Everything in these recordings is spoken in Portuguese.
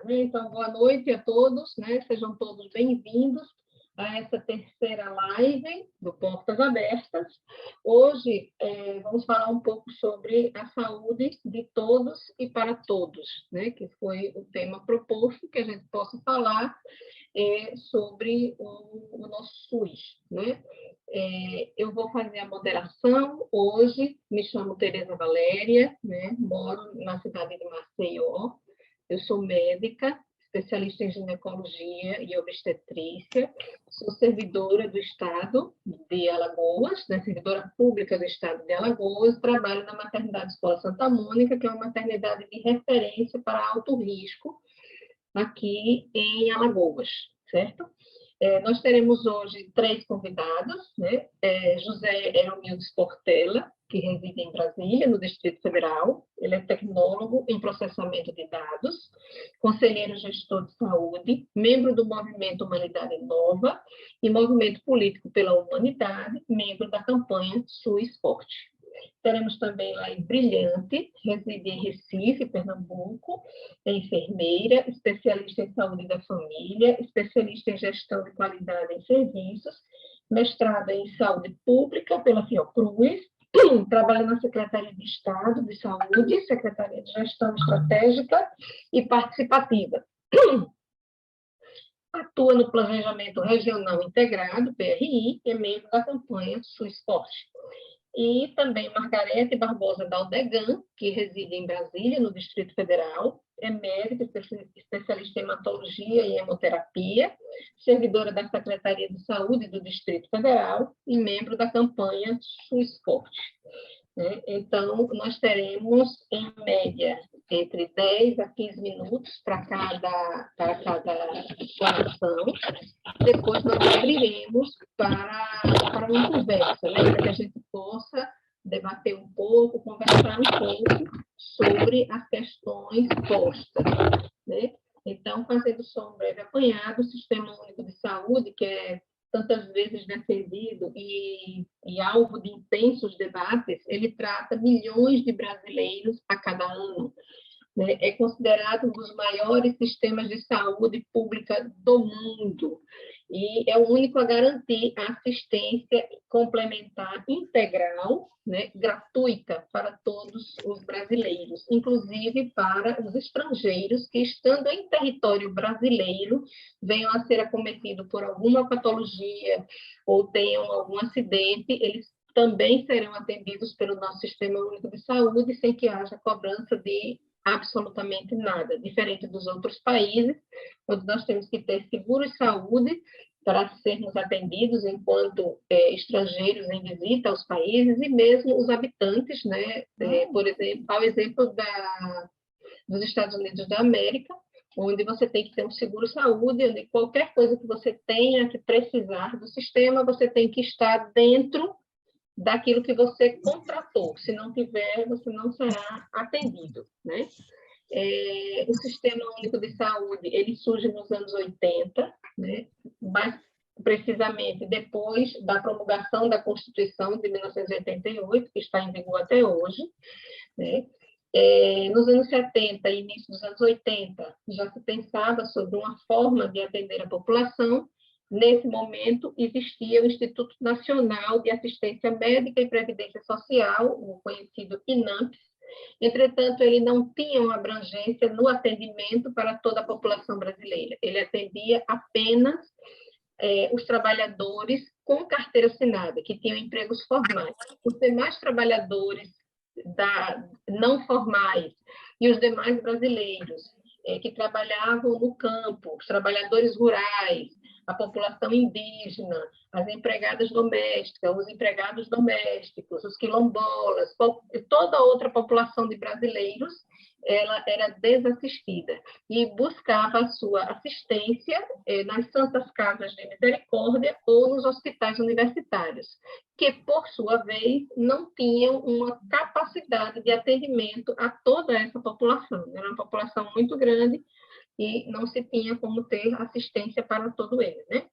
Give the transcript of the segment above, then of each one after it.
né? Então, boa noite a todos, né? Sejam todos bem-vindos a essa terceira live do Portas Abertas. Hoje, vamos falar um pouco sobre a saúde de todos e para todos, né? Que foi o tema proposto, que a gente possa falar sobre o nosso SUS, né? Eu vou fazer a moderação hoje, me chamo Tereza Valéria, né? Moro na cidade de Maceió, eu sou médica, especialista em ginecologia e obstetrícia, sou servidora do Estado de Alagoas, né? Servidora pública do Estado de Alagoas, trabalho na Maternidade Escola Santa Mônica, que é uma maternidade de referência para alto risco, aqui em Alagoas, certo? Nós teremos hoje 3 convidados, né? José Heromildes Portela, que reside em Brasília, no Distrito Federal. Ele é tecnólogo em processamento de dados, conselheiro gestor de saúde, membro do Movimento Humanidade Nova e Movimento Político pela Humanidade, membro da campanha SUS Forte. Teremos também Laís Brilhante, reside em Recife, Pernambuco, é enfermeira, especialista em saúde da família, especialista em gestão de qualidade em serviços, mestrada em saúde pública pela Fiocruz, trabalha na Secretaria de Estado de Saúde, Secretaria de Gestão Estratégica e Participativa. Atua no Planejamento Regional Integrado, PRI, e é membro da campanha SUS Forte. E também Margarete Barbosa Daldegan, que reside em Brasília, no Distrito Federal, é médica, especialista em hematologia e hemoterapia, servidora da Secretaria de Saúde do Distrito Federal e membro da campanha SUS Forte. Então, nós teremos, em média, entre 10 a 15 minutos para cada explanação. Depois, nós abriremos para uma conversa, né? Para que a gente possa debater um pouco, conversar um pouco sobre as questões postas, né? Então, fazendo só um breve apanhado, o Sistema Único de Saúde, que é tantas vezes defendido e alvo de intensos debates, ele trata milhões de brasileiros a cada ano. Né? É considerado um dos maiores sistemas de saúde pública do mundo e é o único a garantir a assistência complementar integral, né, gratuita para todos os brasileiros, inclusive para os estrangeiros que, estando em território brasileiro, venham a ser acometidos por alguma patologia ou tenham algum acidente, eles também serão atendidos pelo nosso Sistema Único de Saúde sem que haja cobrança de absolutamente nada, diferente dos outros países, onde nós temos que ter seguro-saúde para sermos atendidos enquanto estrangeiros em visita aos países e mesmo os habitantes, né? Por exemplo, ao exemplo dos Estados Unidos da América, onde você tem que ter um seguro-saúde, onde qualquer coisa que você tenha que precisar do sistema, você tem que estar dentro daquilo que você contratou. Se não tiver, você não será atendido, né? O Sistema Único de Saúde, ele surge nos anos 80, né? Mais precisamente depois da promulgação da Constituição de 1988, que está em vigor até hoje, né? Nos anos 70 e início dos anos 80, já se pensava sobre uma forma de atender a população. Nesse momento, existia o Instituto Nacional de Assistência Médica e Previdência Social, o conhecido INAMPS. Entretanto, ele não tinha uma abrangência no atendimento para toda a população brasileira. Ele atendia apenas os trabalhadores com carteira assinada, que tinham empregos formais. Os demais trabalhadores não formais e os demais brasileiros que trabalhavam no campo, os trabalhadores rurais, a população indígena, as empregadas domésticas, os empregados domésticos, os quilombolas, toda outra população de brasileiros, ela era desassistida e buscava a sua assistência nas Santas Casas de Misericórdia ou nos hospitais universitários, que, por sua vez, não tinham uma capacidade de atendimento a toda essa população. Era uma população muito grande e não se tinha como ter assistência para todo ele, né?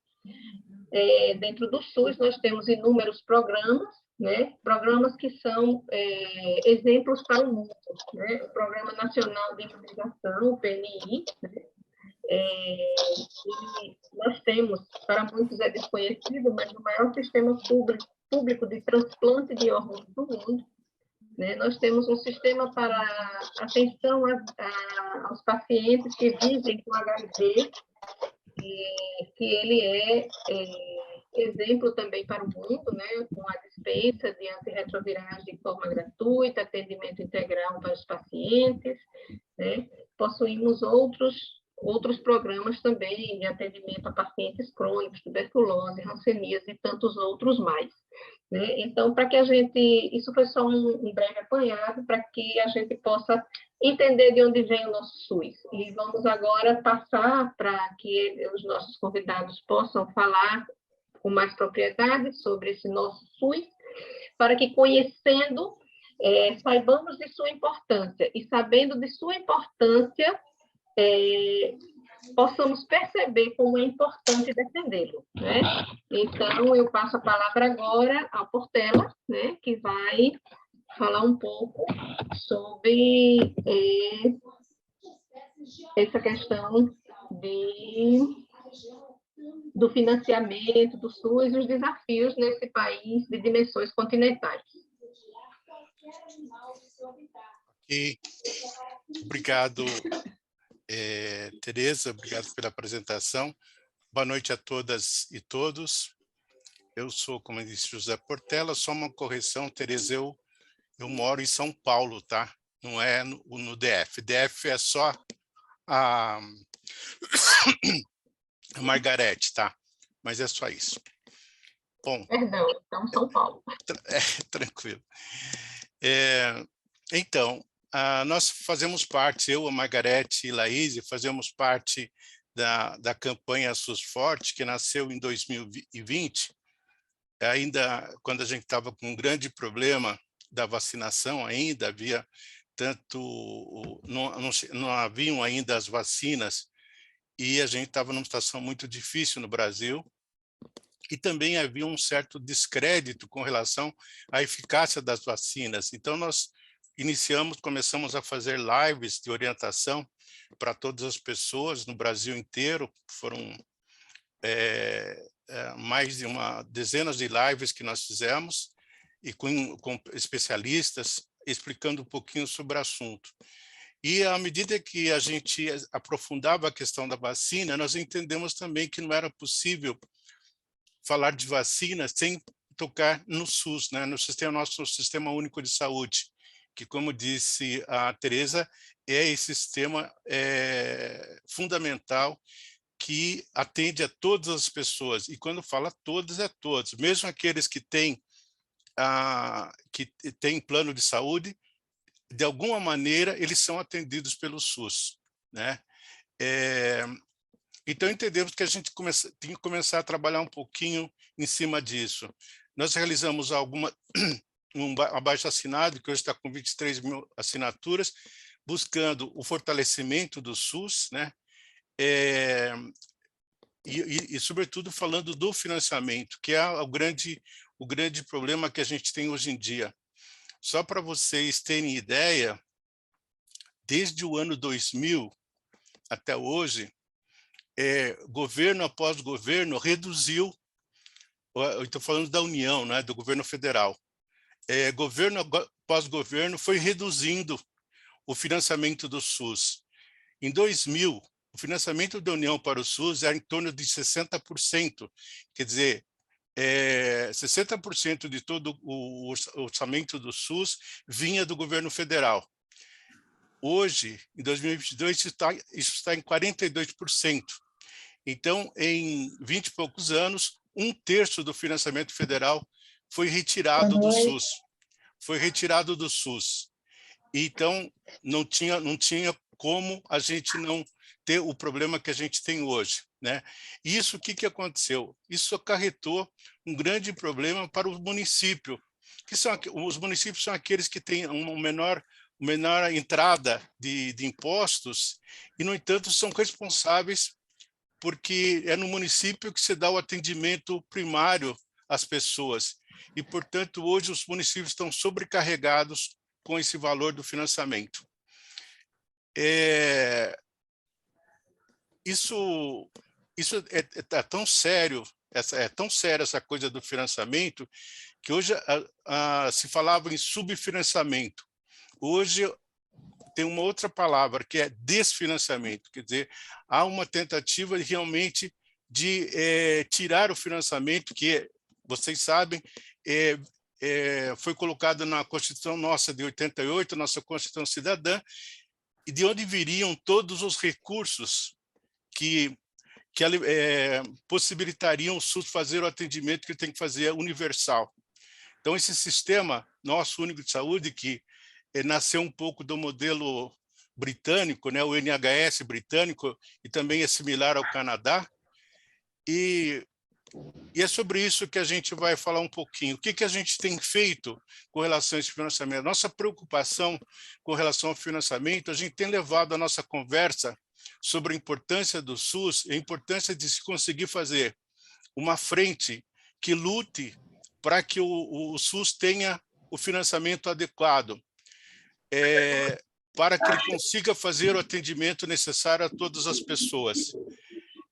Dentro do SUS, nós temos inúmeros programas, né? Programas que são exemplos para o mundo, né? O Programa Nacional de Imunização, o PNI, né? e nós temos, para muitos é desconhecido, mas o maior sistema público de transplante de órgãos do mundo, né? Nós temos um sistema para atenção aos pacientes que vivem com HIV, que ele é exemplo também para o mundo, né? Com a dispensa de antirretrovirais de forma gratuita, atendimento integral para os pacientes, né? Possuímos outros programas também de atendimento a pacientes crônicos, tuberculose, hanseníase e tantos outros mais, né? Então, para que a gente... Isso foi só um breve apanhado para que a gente possa entender de onde vem o nosso SUS. E vamos agora passar para que os nossos convidados possam falar com mais propriedade sobre esse nosso SUS, para que, conhecendo, saibamos de sua importância, e sabendo de sua importância, possamos perceber como é importante defendê-lo, né? Então, eu passo a palavra agora ao Portela, né, que vai falar um pouco sobre essa questão do financiamento do SUS e os desafios nesse país de dimensões continentais. E obrigado, Tereza, obrigado pela apresentação. Boa noite a todas e todos. Eu sou, como eu disse, José Portela. Só uma correção, Tereza, eu moro em São Paulo, tá? Não é no DF. DF é só a Margarete, tá? Mas é só isso. Bom. Perdão, então São Paulo. Tranquilo. Então, nós fazemos parte, eu, a Margarete e Laís, fazemos parte da campanha SUS Forte, que nasceu em 2020, ainda quando a gente estava com um grande problema da vacinação ainda, havia não haviam ainda as vacinas, e a gente estava numa situação muito difícil no Brasil, e também havia um certo descrédito com relação à eficácia das vacinas. Então, nós começamos a fazer lives de orientação para todas as pessoas no Brasil inteiro. Foram mais de dezenas de lives que nós fizemos, e com especialistas explicando um pouquinho sobre o assunto. E à medida que a gente aprofundava a questão da vacina, nós entendemos também que não era possível falar de vacina sem tocar no SUS, né, no nosso Sistema Único de Saúde, que, como disse a Tereza, é esse sistema fundamental que atende a todas as pessoas. E quando fala todos, é todos, mesmo aqueles que têm plano de saúde, de alguma maneira eles são atendidos pelo SUS, né? Então, entendemos que a gente tem que começar a trabalhar um pouquinho em cima disso. Nós realizamos um abaixo-assinado, que hoje está com 23 mil assinaturas, buscando o fortalecimento do SUS, né? E, sobretudo, falando do financiamento, que é o grande problema que a gente tem hoje em dia. Só para vocês terem ideia, desde o ano 2000 até hoje, governo após governo reduziu, eu estou falando da União, né, do governo federal, governo após governo foi reduzindo o financiamento do SUS. Em 2000, o financiamento da União para o SUS era em torno de 60%, quer dizer, 60% de todo o orçamento do SUS vinha do governo federal. Hoje, em 2022, isso está em 42%. Então, em 20 e poucos anos, 1/3 do financiamento federal foi retirado do SUS. Foi retirado do SUS. Então, não tinha como a gente não ter o problema que a gente tem hoje, né? Isso, o que aconteceu? Isso acarretou um grande problema para o município, os municípios são aqueles que têm uma menor entrada de impostos e, no entanto, são responsáveis porque é no município que se dá o atendimento primário às pessoas. E, portanto, hoje os municípios estão sobrecarregados com esse valor do financiamento. isso é tão sério, é tão séria essa coisa do financiamento, que hoje se falava em subfinanciamento. Hoje tem uma outra palavra, que é desfinanciamento, quer dizer, há uma tentativa realmente de tirar o financiamento, que, vocês sabem, foi colocado na Constituição nossa de 88, nossa Constituição Cidadã, e de onde viriam todos os recursos que possibilitariam o SUS fazer o atendimento que ele tem que fazer universal. Então, esse sistema nosso único de saúde, que nasceu um pouco do modelo britânico, né, o NHS britânico, e também é similar ao Canadá, e é sobre isso que a gente vai falar um pouquinho. O que a gente tem feito com relação a esse financiamento? Nossa preocupação com relação ao financiamento, a gente tem levado a nossa conversa sobre a importância do SUS, a importância de se conseguir fazer uma frente que lute para que o SUS tenha o financiamento adequado, para que ele consiga fazer o atendimento necessário a todas as pessoas.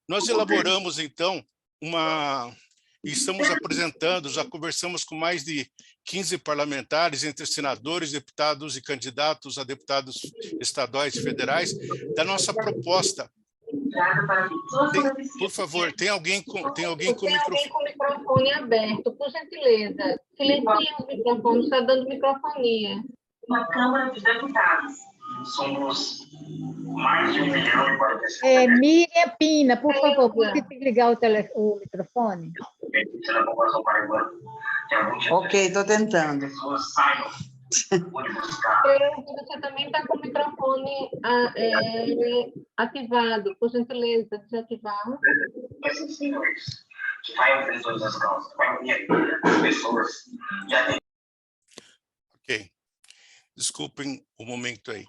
Nós elaboramos, então, e estamos apresentando, já conversamos com mais de 15 parlamentares, entre senadores, deputados e candidatos a deputados estaduais e federais, da nossa proposta. Por favor, tem alguém com o microfone aberto, por gentileza. Silencia o microfone, está dando microfonia. Na Câmara dos Deputados. Somos mais de 1 milhão e 45 mil. Miriam Pina, por favor, você tem que ligar o microfone? Ok, estou tentando. Você também está com o microfone ativado, por gentileza, desativar. Esses senhores que vai ouvir todas as causas, vai ouvir as pessoas. Ok. Desculpem o momento aí.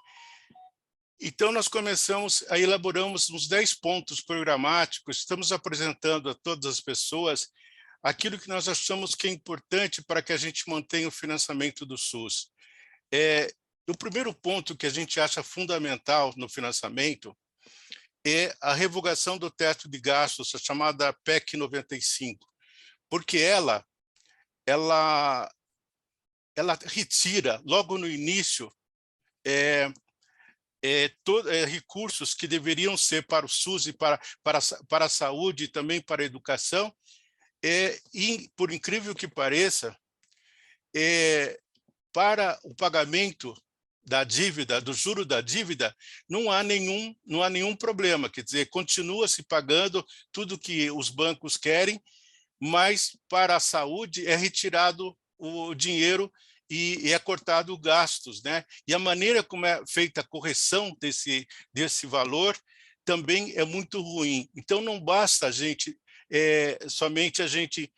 Então, nós elaboramos uns 10 pontos programáticos, estamos apresentando a todas as pessoas aquilo que nós achamos que é importante para que a gente mantenha o financiamento do SUS. O primeiro ponto que a gente acha fundamental no financiamento é a revogação do teto de gastos, a chamada PEC 95, porque ela retira, logo no início, recursos que deveriam ser para o SUS e para a saúde e também para a educação, e, por incrível que pareça, para o pagamento da dívida, do juro da dívida, não há nenhum problema, quer dizer, continua se pagando tudo que os bancos querem, mas para a saúde é retirado o dinheiro e é cortado gastos, né? E a maneira como é feita a correção desse valor também é muito ruim. Então, não basta somente a gente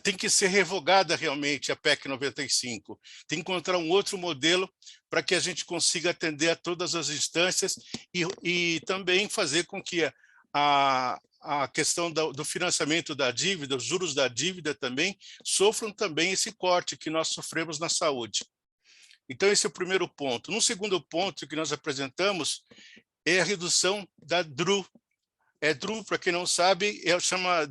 tem que ser revogada realmente a PEC 95. Tem que encontrar um outro modelo para que a gente consiga atender a todas as instâncias e também fazer com que a questão do financiamento da dívida, os juros da dívida também, sofram também esse corte que nós sofremos na saúde. Então, esse é o primeiro ponto. No segundo ponto que nós apresentamos é a redução da DRU. DRU, para quem não sabe, chama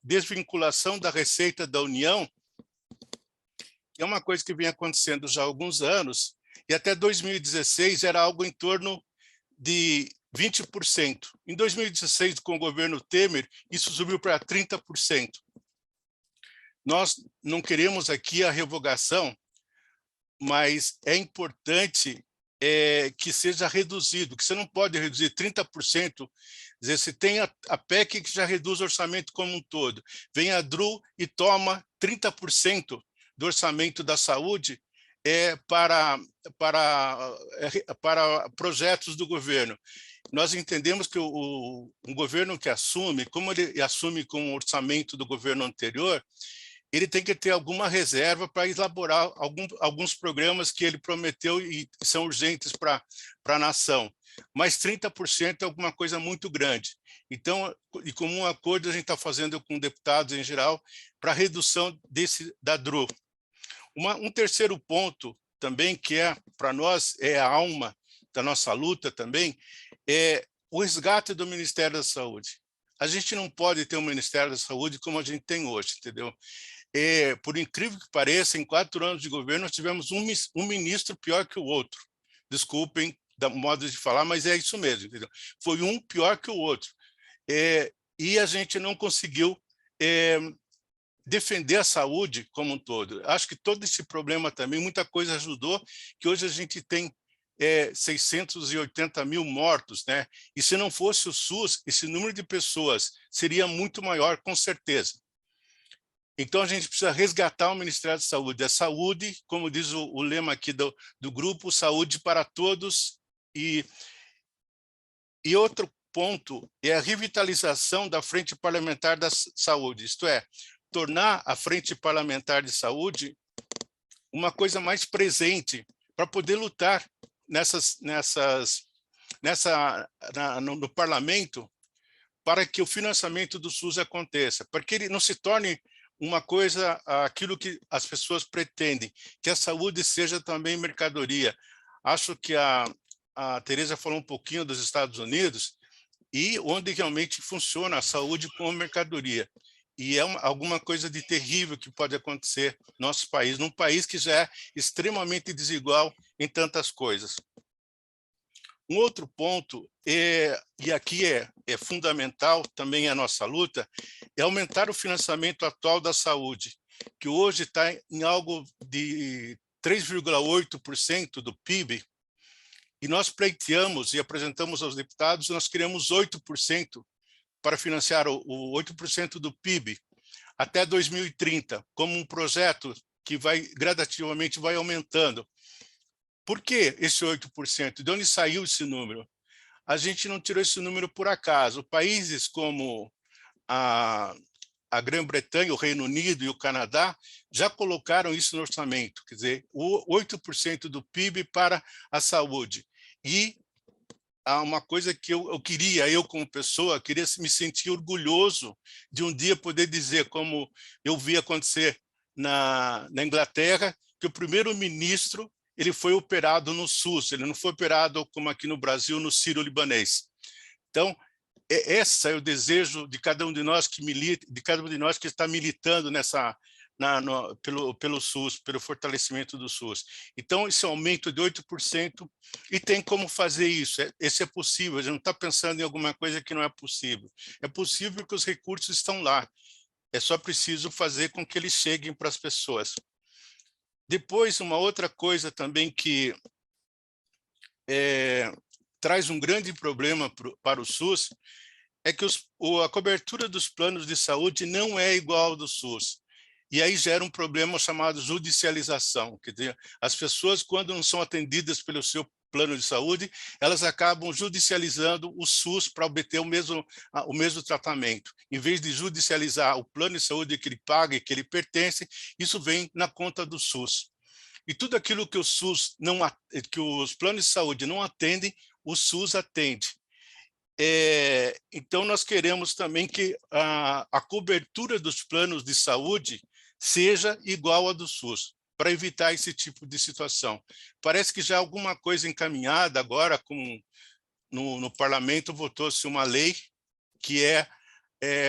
desvinculação da receita da União, que é uma coisa que vem acontecendo já há alguns anos, e até 2016 era algo em torno de 20%. Em 2016, com o governo Temer, isso subiu para 30%. Nós não queremos aqui a revogação, mas é importante que seja reduzido, que você não pode reduzir 30%. Quer dizer, se tem a PEC que já reduz o orçamento como um todo, vem a DRU e toma 30% do orçamento da saúde para projetos do governo. Nós entendemos que um governo que assume, como ele assume com o orçamento do governo anterior, ele tem que ter alguma reserva para elaborar alguns programas que ele prometeu e são urgentes para a nação. Mas 30% é alguma coisa muito grande. Então, e como um acordo a gente está fazendo com deputados em geral para a redução da DRU. Um terceiro ponto também, que para nós é a alma da nossa luta também, é o resgate do Ministério da Saúde. A gente não pode ter um Ministério da Saúde como a gente tem hoje, entendeu? Por incrível que pareça, em 4 anos de governo, nós tivemos um ministro pior que o outro. Desculpem o modo de falar, mas é isso mesmo, entendeu? Foi um pior que o outro. E a gente não conseguiu defender a saúde como um todo. Acho que todo esse problema também, muita coisa ajudou, que hoje a gente tem 680 mil mortos, né? E se não fosse o SUS, esse número de pessoas seria muito maior, com certeza. Então, a gente precisa resgatar o Ministério da Saúde. A saúde, como diz o lema aqui do grupo, saúde para todos. E outro ponto é a revitalização da Frente Parlamentar da Saúde, isto é, tornar a Frente Parlamentar de Saúde uma coisa mais presente para poder lutar no parlamento para que o financiamento do SUS aconteça, para que ele não se torne uma coisa, aquilo que as pessoas pretendem, que a saúde seja também mercadoria. Acho que a Tereza falou um pouquinho dos Estados Unidos, e onde realmente funciona a saúde como mercadoria. E é alguma coisa de terrível que pode acontecer no nosso país, num país que já é extremamente desigual em tantas coisas. Um outro ponto, e aqui é fundamental também a nossa luta, é aumentar o financiamento atual da saúde, que hoje está em algo de 3,8% do PIB, e nós pleiteamos e apresentamos aos deputados, nós queremos 8% para financiar o 8% do PIB até 2030, como um projeto que gradativamente vai aumentando. Por que esse 8%? De onde saiu esse número? A gente não tirou esse número por acaso. Países como a Grã-Bretanha, o Reino Unido e o Canadá já colocaram isso no orçamento, quer dizer, o 8% do PIB para a saúde. E há uma coisa que eu como pessoa, queria me sentir orgulhoso de um dia poder dizer, como eu vi acontecer na Inglaterra, que o primeiro-ministro ele foi operado no SUS, ele não foi operado como aqui no Brasil, no Sírio-Libanês. Então, esse é o desejo de cada um de nós que milita, de cada um de nós que está militando pelo SUS, pelo fortalecimento do SUS. Então, esse aumento de 8%, e tem como fazer isso. Esse é possível, a gente não está pensando em alguma coisa que não é possível. É possível porque os recursos estão lá. É só preciso fazer com que eles cheguem para as pessoas. Depois, uma outra coisa também que traz um grande problema para o SUS é que a cobertura dos planos de saúde não é igual ao do SUS. E aí gera um problema chamado judicialização. Quer dizer, as pessoas, quando não são atendidas pelo seu plano de saúde, elas acabam judicializando o SUS para obter o mesmo tratamento. Em vez de judicializar o plano de saúde que ele paga e que ele pertence, isso vem na conta do SUS. E tudo aquilo que que os planos de saúde não atendem, o SUS atende. Então, nós queremos também que a cobertura dos planos de saúde seja igual à do SUS, para evitar esse tipo de situação. Parece que já há alguma coisa encaminhada agora, no parlamento votou-se uma lei que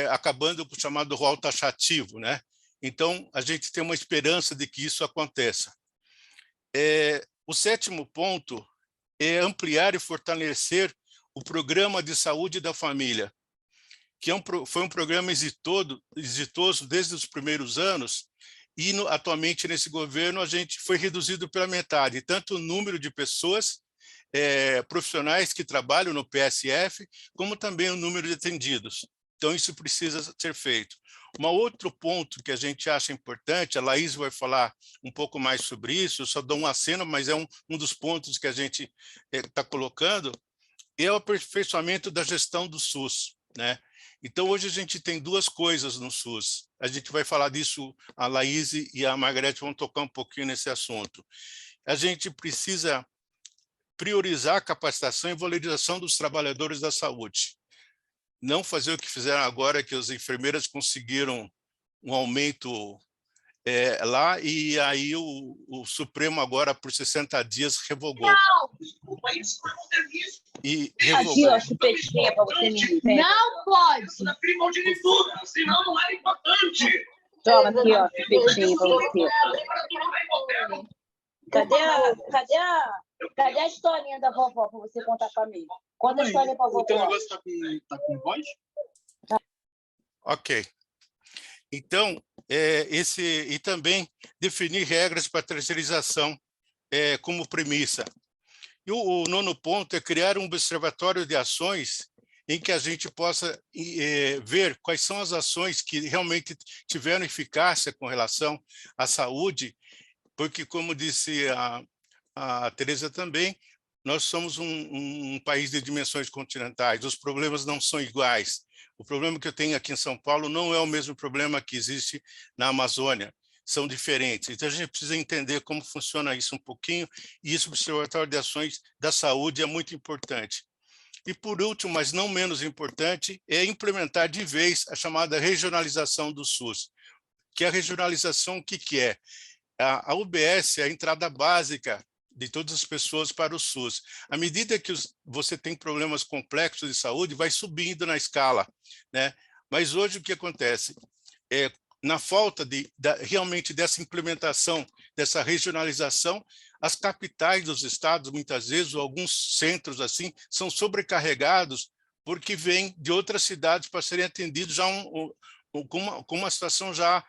acabando com o chamado rol taxativo, né? Então, a gente tem uma esperança de que isso aconteça. O 7º ponto é ampliar e fortalecer o Programa de Saúde da Família, que foi um programa exitoso desde os primeiros anos, e atualmente nesse governo a gente foi reduzido pela metade, tanto o número de pessoas, profissionais que trabalham no PSF, como também o número de atendidos. Então isso precisa ser feito. Um outro ponto que a gente acha importante, a Laís vai falar um pouco mais sobre isso, eu só dou um aceno, mas é um dos pontos que a gente está colocando, é o aperfeiçoamento da gestão do SUS, né? Então, hoje a gente tem duas coisas no SUS. A gente vai falar disso, a Laís e a Margarete vão tocar um pouquinho nesse assunto. A gente precisa priorizar a capacitação e valorização dos trabalhadores da saúde. Não fazer o que fizeram agora, que as enfermeiras conseguiram um aumento lá, e aí o Supremo agora, por 60 dias, revogou. e Aqui, revogar. ó, chupetinha para você me ver. Não pode. Senão não era importante. Toma aqui, ó, chupetinha para você. Cadê a historinha da vovó para você contar para mim? Conta a história para a vovó. O teu negócio tá com voz? Ok. Então, e também definir regras para terceirização como premissa. E o nono ponto é criar um observatório de ações em que a gente possa ver quais são as ações que realmente tiveram eficácia com relação à saúde, porque, como disse a Tereza também, nós somos um país de dimensões continentais, os problemas não são iguais. O problema que eu tenho aqui em São Paulo não é o mesmo problema que existe na Amazônia, são diferentes. Então, a gente precisa entender como funciona isso um pouquinho, e esse Observatório de Ações da Saúde é muito importante. E, por último, mas não menos importante, é implementar de vez a chamada regionalização do SUS. Que a regionalização, o que é? A UBS é a entrada básica de todas as pessoas para o SUS. À medida que você tem problemas complexos de saúde, vai subindo na escala, né? Mas hoje o que acontece? Na falta realmente dessa implementação, dessa regionalização, as capitais dos estados, muitas vezes, ou alguns centros assim, são sobrecarregados porque vêm de outras cidades para serem atendidos já com uma situação já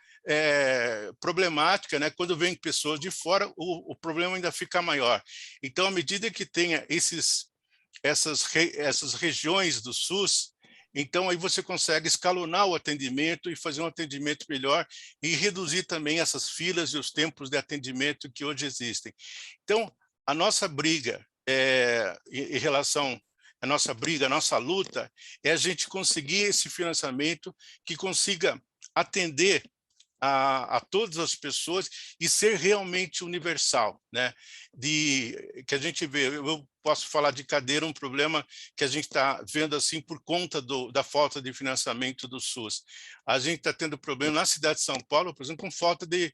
problemática, né? Quando vêm pessoas de fora, o problema ainda fica maior. Então, à medida que tenha essas regiões do SUS, então aí você consegue escalonar o atendimento e fazer um atendimento melhor e reduzir também essas filas e os tempos de atendimento que hoje existem. Então, a nossa briga em relação a nossa luta é a gente conseguir esse financiamento que consiga atender a todas as pessoas e ser realmente universal, né? Que a gente vê, eu posso falar de cadeira, um problema que a gente está vendo assim por conta da falta de financiamento do SUS. A gente está tendo problema na cidade de São Paulo, por exemplo, com falta de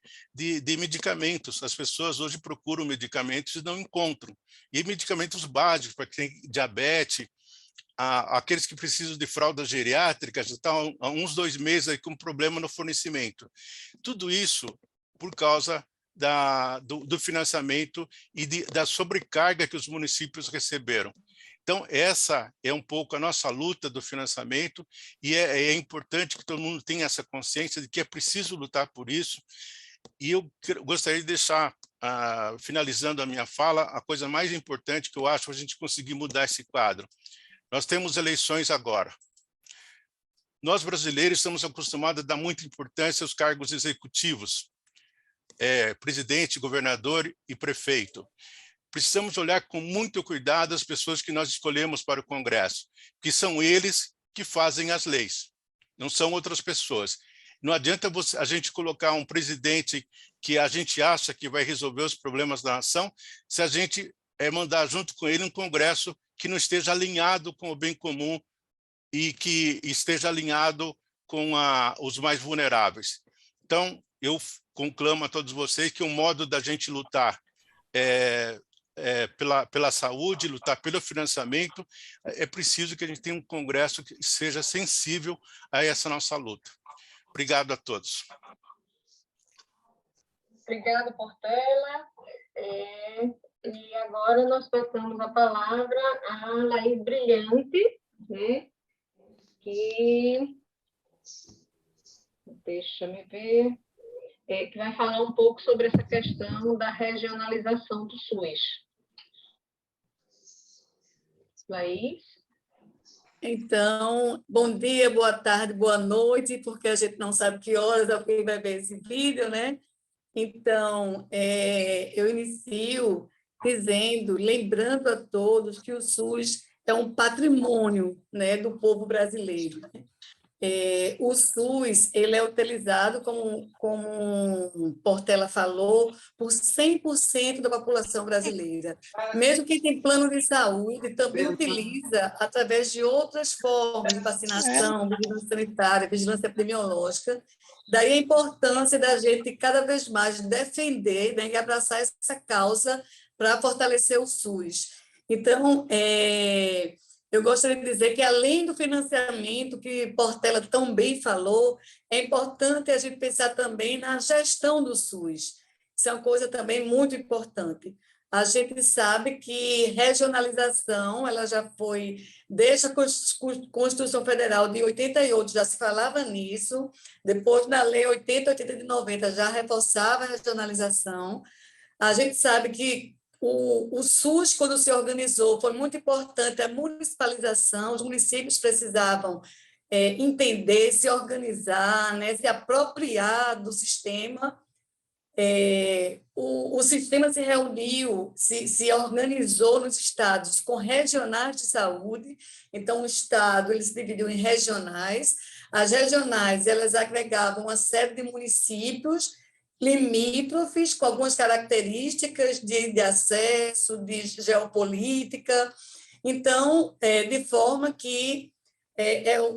medicamentos. As pessoas hoje procuram medicamentos e não encontram. E medicamentos básicos para quem tem diabetes, aqueles que precisam de fralda geriátrica, já estão há uns 2 meses aí com problema no fornecimento. Tudo isso por causa do financiamento e da sobrecarga que os municípios receberam. Então, essa é um pouco a nossa luta do financiamento e é importante que todo mundo tenha essa consciência de que é preciso lutar por isso. E eu gostaria de deixar, finalizando a minha fala, a coisa mais importante que eu acho a gente conseguir mudar esse quadro. Nós temos eleições agora. Nós, brasileiros, estamos acostumados a dar muita importância aos cargos executivos, presidente, governador e prefeito. Precisamos olhar com muito cuidado as pessoas que nós escolhemos para o Congresso, que são eles que fazem as leis, não são outras pessoas. Não adianta a gente colocar um presidente que a gente acha que vai resolver os problemas da nação, se a gente mandar junto com ele um Congresso que não esteja alinhado com o bem comum e que esteja alinhado com os mais vulneráveis. Então, eu conclamo a todos vocês que o modo da gente lutar pela saúde, lutar pelo financiamento, é preciso que a gente tenha um Congresso que seja sensível a essa nossa luta. Obrigado a todos. Obrigada, Portela. E agora nós passamos a palavra a Laís Brilhante, né? Que, deixa-me ver, que vai falar um pouco sobre essa questão da regionalização do SUS. Laís? Então, bom dia, boa tarde, boa noite, porque a gente não sabe que horas alguém vai ver esse vídeo, né? Então, eu inicio lembrando a todos que o SUS é um patrimônio, né, do povo brasileiro. O SUS ele é utilizado, como Portela falou, por 100% da população brasileira. Mesmo quem tem plano de saúde também utiliza através de outras formas de vacinação, vigilância sanitária, vigilância epidemiológica. Daí a importância da gente cada vez mais defender, né, e abraçar essa causa para fortalecer o SUS. Então, eu gostaria de dizer que, além do financiamento que Portela tão bem falou, é importante a gente pensar também na gestão do SUS. Isso é uma coisa também muito importante. A gente sabe que regionalização, ela já foi, desde a Constituição Federal de 88, já se falava nisso, depois na Lei 8080 de 90 já reforçava a regionalização. A gente sabe que o SUS, quando se organizou, foi muito importante a municipalização, os municípios precisavam entender, se organizar, né, se apropriar do sistema. O sistema se reuniu, se organizou nos estados com regionais de saúde. Então, o estado ele se dividiu em regionais. As regionais elas agregavam uma série de municípios limítrofes, com algumas características de acesso, de geopolítica. Então, de forma que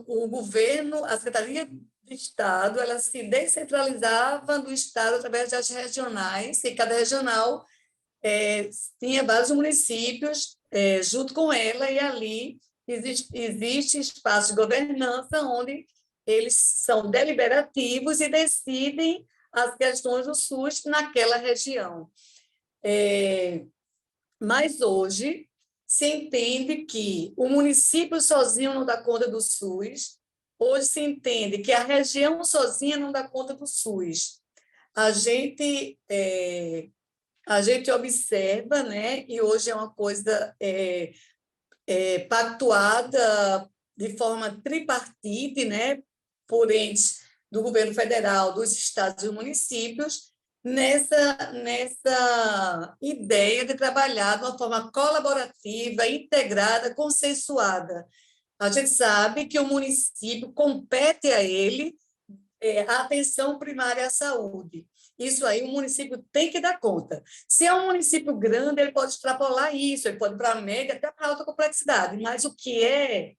o governo, a Secretaria de Estado, ela se descentralizava do Estado através das regionais, e cada regional tinha vários municípios junto com ela, e ali existe espaço de governança onde eles são deliberativos e decidem as questões do SUS naquela região. Mas hoje se entende que o município sozinho não dá conta do SUS, hoje se entende que a região sozinha não dá conta do SUS. A gente observa, né, e hoje é uma coisa pactuada de forma tripartite, né, por entes do governo federal, dos estados e dos municípios, nessa ideia de trabalhar de uma forma colaborativa, integrada, consensuada. A gente sabe que o município compete a ele a atenção primária à saúde. Isso aí o município tem que dar conta. Se é um município grande, ele pode extrapolar isso, ele pode ir para a média, até para a alta complexidade, mas o que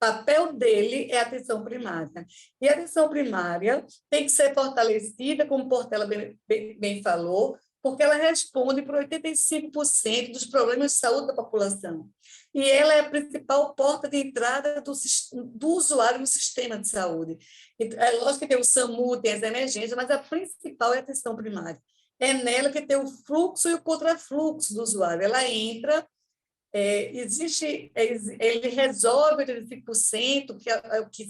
papel dele é a atenção primária. E a atenção primária tem que ser fortalecida, como Portela bem falou, porque ela responde por 85% dos problemas de saúde da população. E ela é a principal porta de entrada do usuário no sistema de saúde. É lógico que tem o SAMU, tem as emergências, mas a principal é a atenção primária. É nela que tem o fluxo e o contrafluxo do usuário. Ela entra, ele resolve 85%, que é o que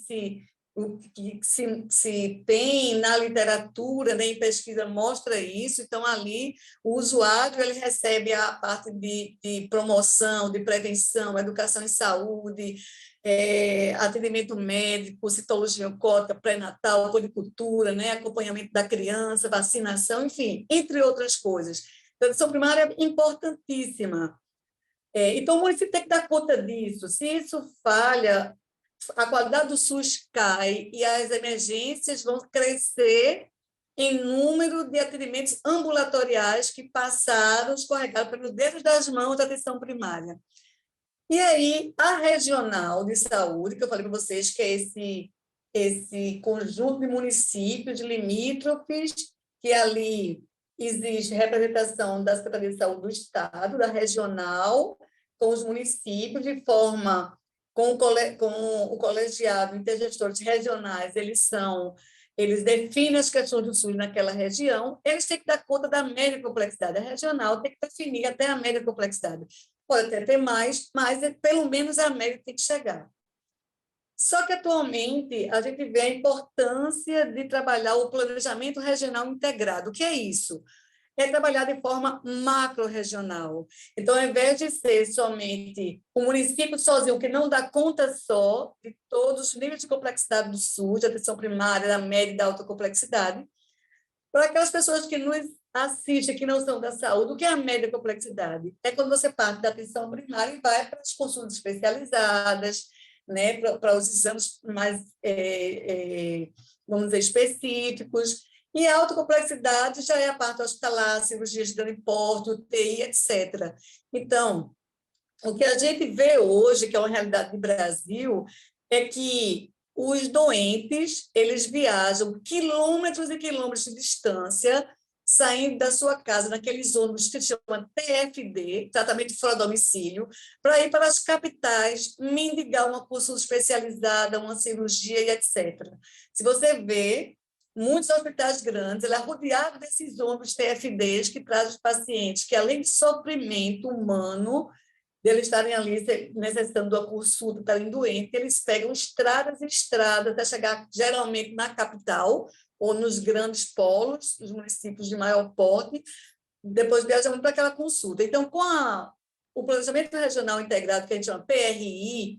se tem na literatura, né, em pesquisa mostra isso. Então, ali, o usuário ele recebe a parte de promoção, de prevenção, educação em saúde, atendimento médico, citologia oncótica, pré-natal, poricultura, né, acompanhamento da criança, vacinação, enfim, entre outras coisas. A atenção primária é importantíssima. Então, o município tem que dar conta disso. Se isso falha, a qualidade do SUS cai e as emergências vão crescer em número de atendimentos ambulatoriais que passaram, escorregaram pelos dedos das mãos da atenção primária. E aí, a regional de saúde, que eu falei para vocês, que é esse conjunto de municípios, de limítrofes, que ali existe representação da Secretaria de Saúde do Estado, da regional, com os municípios, de forma com o colegiado intergestores regionais, eles definem as questões do SUS naquela região, eles têm que dar conta da média complexidade. A regional tem que definir até a média complexidade. Pode até ter mais, mas pelo menos a média tem que chegar. Só que, atualmente, a gente vê a importância de trabalhar o planejamento regional integrado. O que é isso? É trabalhar de forma macro-regional. Então, ao invés de ser somente o município sozinho, que não dá conta só de todos os níveis de complexidade do SUS, da atenção primária, da média e da alta complexidade, para aquelas pessoas que nos assistem, que não são da saúde, o que é a média complexidade? É quando você parte da atenção primária e vai para as consultas especializadas, né, para os exames mais, vamos dizer, específicos. E a alta complexidade já é a parte hospitalar, cirurgias de grande porte, UTI, etc. Então, o que a gente vê hoje, que é uma realidade do Brasil, é que os doentes eles viajam quilômetros e quilômetros de distância saindo da sua casa, naqueles ônibus que se chama TFD, tratamento fora do domicílio, para ir para as capitais, mendigar uma consulta especializada, uma cirurgia e etc. Se você vê, muitos hospitais grandes, ele é rodeado desses ônibus TFDs que trazem os pacientes, que além de sofrimento humano, deles estarem ali necessitando de uma consulta, estarem doentes, eles pegam estradas e estradas até chegar, geralmente, na capital ou nos grandes polos, os municípios de maior porte, depois viajam para aquela consulta. Então, com o Planejamento Regional Integrado, que a gente chama PRI,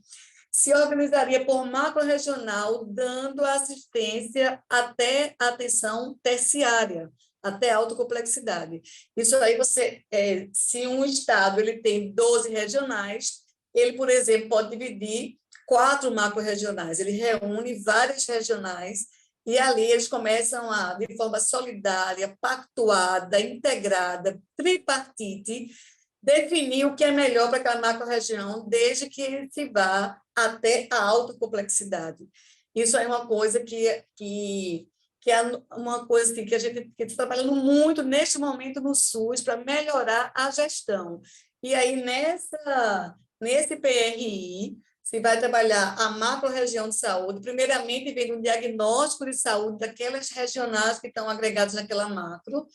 se organizaria por macro-regional, dando assistência até a atenção terciária, até alta complexidade. Isso aí se um estado ele tem 12 regionais, ele, por exemplo, pode dividir 4 macro-regionais, ele reúne várias regionais e ali eles começam a, de forma solidária, pactuada, integrada, tripartite, definir o que é melhor para aquela macro-região, desde que se vá até a alta complexidade. Isso é uma coisa que é uma coisa assim, que a gente está trabalhando muito neste momento no SUS para melhorar a gestão. E aí, nesse PRI, se vai trabalhar a macro-região de saúde, primeiramente vem um diagnóstico de saúde daquelas regionais que estão agregadas naquela macro,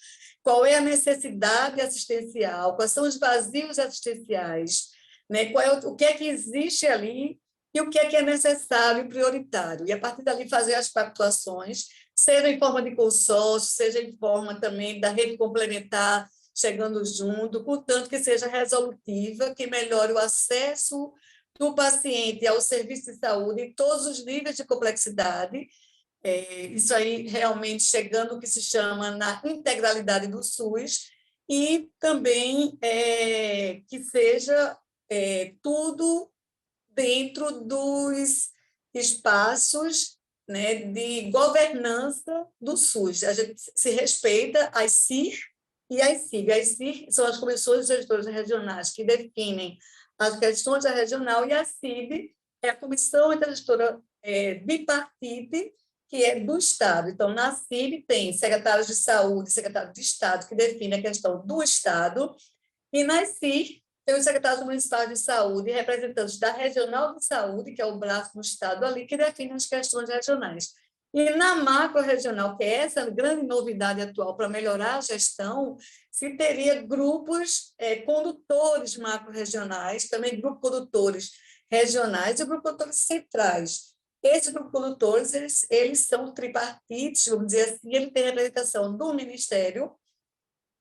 qual é a necessidade assistencial, quais são os vazios assistenciais, né? O que é que existe ali e o que é necessário e prioritário. E, a partir dali, fazer as pactuações, seja em forma de consórcio, seja em forma também da rede complementar, chegando junto, contanto que seja resolutiva, que melhore o acesso do paciente ao serviço de saúde em todos os níveis de complexidade, isso aí realmente chegando o que se chama na integralidade do SUS, e também que seja tudo dentro dos espaços, né, de governança do SUS. A gente se respeita as CIR e as CIG. As CIR são as comissões gestoras regionais que definem as questões da regional, e a CIB é a Comissão Intergestora Bipartite, que é do Estado. Então, na CIB tem secretários de saúde, secretário de Estado, que define a questão do Estado, e na CIR tem os secretários municipais de saúde e representantes da Regional de Saúde, que é o braço do Estado ali, que define as questões regionais. E na macro-regional, que é essa grande novidade atual para melhorar a gestão, se teria grupos condutores macro-regionais, também grupos condutores regionais e grupos condutores centrais. Esses grupos condutores, eles são tripartites, vamos dizer assim, ele tem representação do Ministério,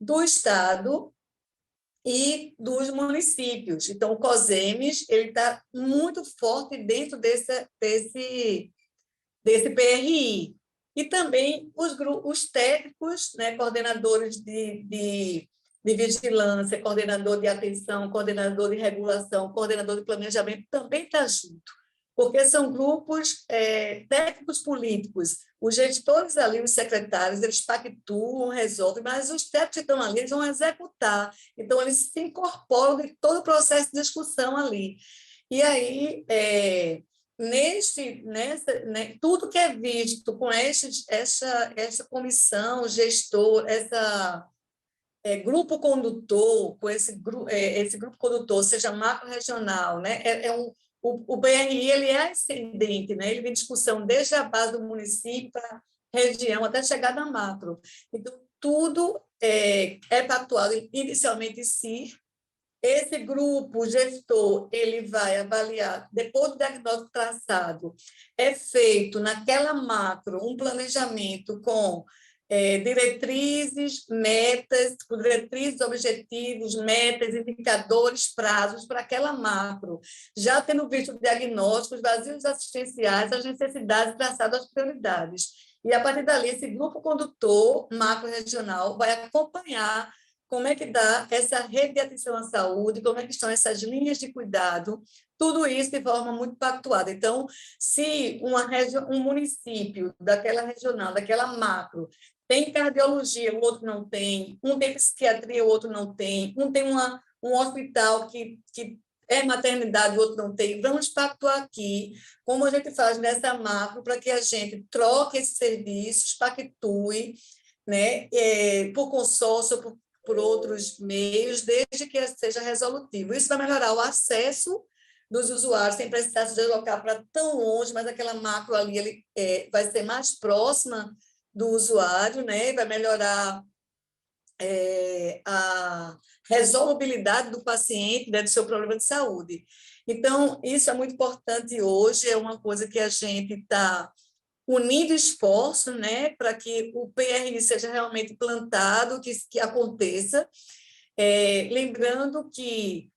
do Estado e dos municípios. Então, o COSEMES está muito forte dentro desse PRI. E também os técnicos, né, coordenadores de vigilância, coordenador de atenção, coordenador de regulação, coordenador de planejamento, também está junto, porque são grupos técnicos políticos. Os gestores ali, os secretários, eles pactuam, resolvem, mas os técnicos que estão ali, eles vão executar. Então, eles se incorporam em todo o processo de discussão ali. E aí, tudo que é visto com essa comissão, gestor, grupo condutor, com esse grupo condutor, seja macro-regional, né? O PRI ele é ascendente, né? Ele vem discussão desde a base do município para a região, até chegar na macro. Então, tudo é pactuado inicialmente em CIR. Esse grupo gestor ele vai avaliar, depois do diagnóstico traçado, é feito naquela macro um planejamento com diretrizes, metas, diretrizes, objetivos, metas, indicadores, prazos para aquela macro, já tendo visto o diagnóstico, os vazios assistenciais, as necessidades, traçado as prioridades. E, a partir dali, esse grupo condutor macro-regional vai acompanhar como é que dá essa rede de atenção à saúde, como é que estão essas linhas de cuidado, tudo isso de forma muito pactuada. Então, se um município daquela regional, daquela macro, tem cardiologia, o outro não tem, um tem psiquiatria, o outro não tem, um tem um hospital que é maternidade, o outro não tem, vamos pactuar aqui, como a gente faz nessa macro, para que a gente troque esses serviços, pactue, né, por consórcio, por outros meios, desde que seja resolutivo. Isso vai melhorar o acesso dos usuários, sem precisar se deslocar para tão longe, mas aquela macro ali vai ser mais próxima do usuário, né, vai melhorar a resolubilidade do paciente, né, do seu problema de saúde. Então, isso é muito importante hoje, é uma coisa que a gente está unindo esforços, né, para que o PRI seja realmente implantado, que aconteça. Lembrando que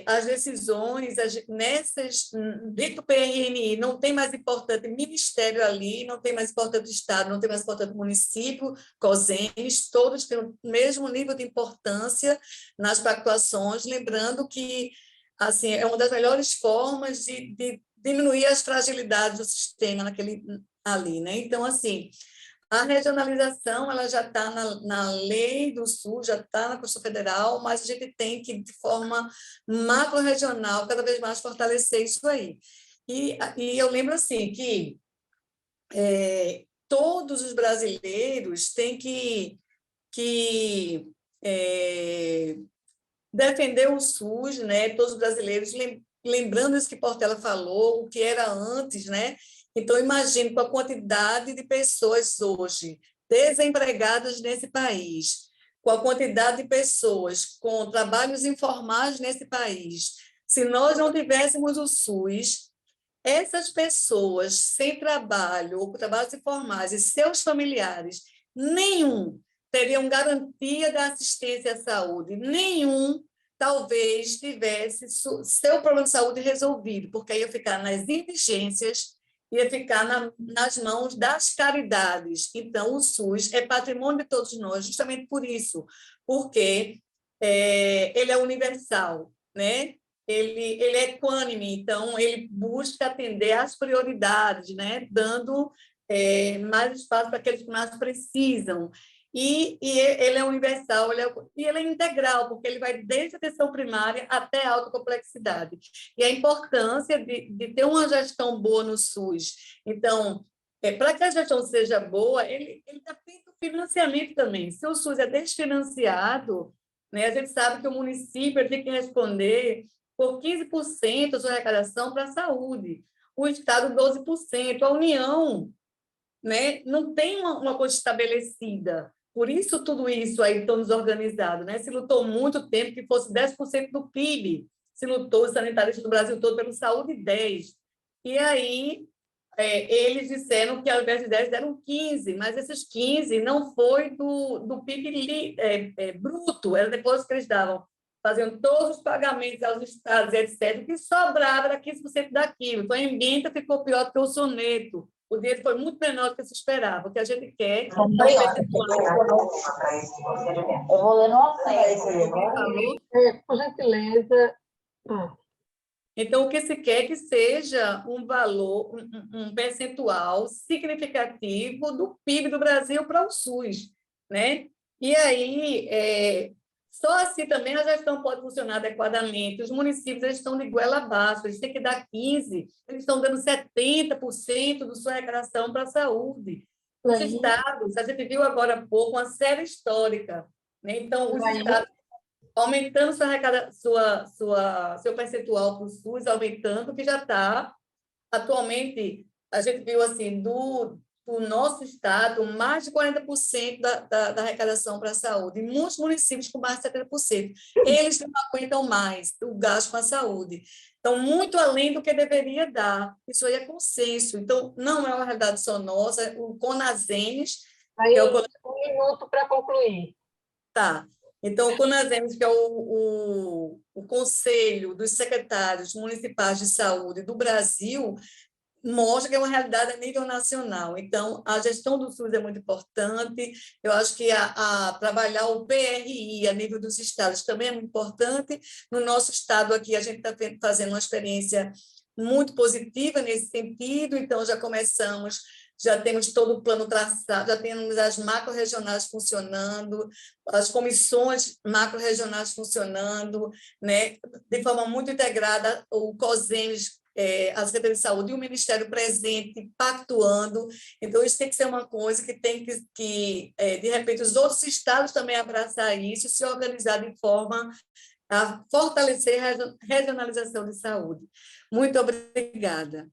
as decisões dentro do PRNI não tem mais importante ministério ali, não tem mais importante Estado, não tem mais importante município, COSENES, todos têm o mesmo nível de importância nas pactuações, lembrando que assim, é uma das melhores formas de diminuir as fragilidades do sistema ali, né? Então, assim, a regionalização ela já está na lei do SUS, já está na Constituição Federal, mas a gente tem que, de forma macro-regional, cada vez mais fortalecer isso aí. E eu lembro assim que todos os brasileiros têm que defender o SUS, né? Todos os brasileiros, lembrando isso que Portela falou, o que era antes, né? Então, imagine com a quantidade de pessoas hoje desempregadas nesse país, com a quantidade de pessoas com trabalhos informais nesse país. Se nós não tivéssemos o SUS, essas pessoas sem trabalho ou com trabalhos informais e seus familiares, nenhum teriam garantia da assistência à saúde, nenhum talvez tivesse seu problema de saúde resolvido, porque ia ficar nas indigências, ia ficar nas mãos das caridades. Então, o SUS é patrimônio de todos nós, justamente por isso, porque ele é universal, né? Ele é equânime, então ele busca atender às prioridades, né? Dando mais espaço para aqueles que mais precisam. E ele é universal, ele é integral, porque ele vai desde a atenção primária até a alta complexidade. E a importância de ter uma gestão boa no SUS. Então, para que a gestão seja boa, ele depende do financiamento também. Se o SUS é desfinanciado, né, a gente sabe que o município tem que responder por 15% da sua arrecadação para a saúde, o Estado 12%, a União, né, não tem uma coisa estabelecida. Por isso, tudo isso aí tão desorganizado, né? Se lutou muito tempo que fosse 10% do PIB, se lutou os sanitaristas do Brasil todo pelo saúde 10%. E aí, eles disseram que ao invés de 10 deram 15%, mas esses 15% não foi do PIB bruto, era depois que eles faziam todos os pagamentos aos estados, etc., o que sobrava era 15% daquilo. Então, a emenda ficou pior do que o soneto. O dinheiro foi muito menor do que se esperava. O que a gente quer... Eu vou ler no Por gentileza. Então, o que se quer é que seja um valor, um percentual significativo do PIB do Brasil para o SUS, né? E aí, só assim também a gestão pode funcionar adequadamente. Os municípios eles estão de goela abaixo, eles têm que dar 15%, eles estão dando 70% da sua arrecadação para a saúde. Os estados, a gente viu agora há pouco uma série histórica, né? Então, os estados aumentando seu percentual para o SUS, aumentando, que já está, atualmente, a gente viu assim, do nosso estado, mais de 40% da arrecadação para a saúde, e muitos municípios com mais de 70%. Eles não aguentam mais o gasto com a saúde. Então, muito além do que deveria dar. Isso aí é consenso. Então, não é uma realidade só nossa. O CONASEMES... Aí, um minuto para concluir. Tá. Então, o CONASEMES, que é o Conselho dos Secretários Municipais de Saúde do Brasil, mostra que é uma realidade a nível nacional. Então, a gestão do SUS é muito importante. Eu acho que trabalhar o PRI a nível dos estados também é muito importante. No nosso estado aqui, a gente está fazendo uma experiência muito positiva nesse sentido, então já temos todo o plano traçado, já temos as macro-regionais funcionando, as comissões macro-regionais funcionando, né, de forma muito integrada, o COSENES a Secretaria de Saúde e o Ministério presente, pactuando. Então, isso tem que ser uma coisa que tem que de repente, os outros estados também abraçar isso e se organizar de forma a fortalecer a regionalização de saúde. Muito obrigada.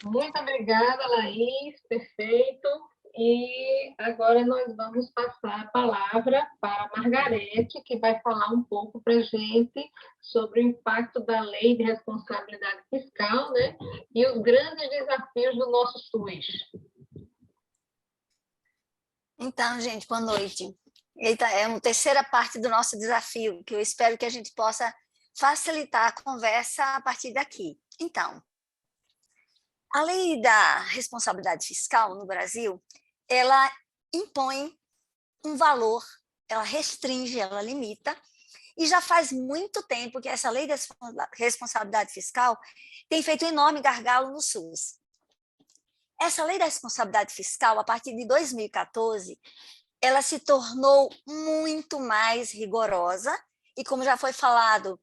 Muito obrigada, Laís, perfeito. E agora nós vamos passar a palavra para a Margarete, que vai falar um pouco para a gente sobre o impacto da Lei de Responsabilidade Fiscal, né, e os grandes desafios do nosso SUS. Então, gente, boa noite. Eita, é uma terceira parte do nosso desafio, que eu espero que a gente possa facilitar a conversa a partir daqui. Então, a Lei da Responsabilidade Fiscal no Brasil, ela impõe um valor, ela restringe, ela limita, e já faz muito tempo que essa Lei da Responsabilidade Fiscal tem feito um enorme gargalo no SUS. Essa Lei da Responsabilidade Fiscal, a partir de 2014, ela se tornou muito mais rigorosa e, como já foi falado,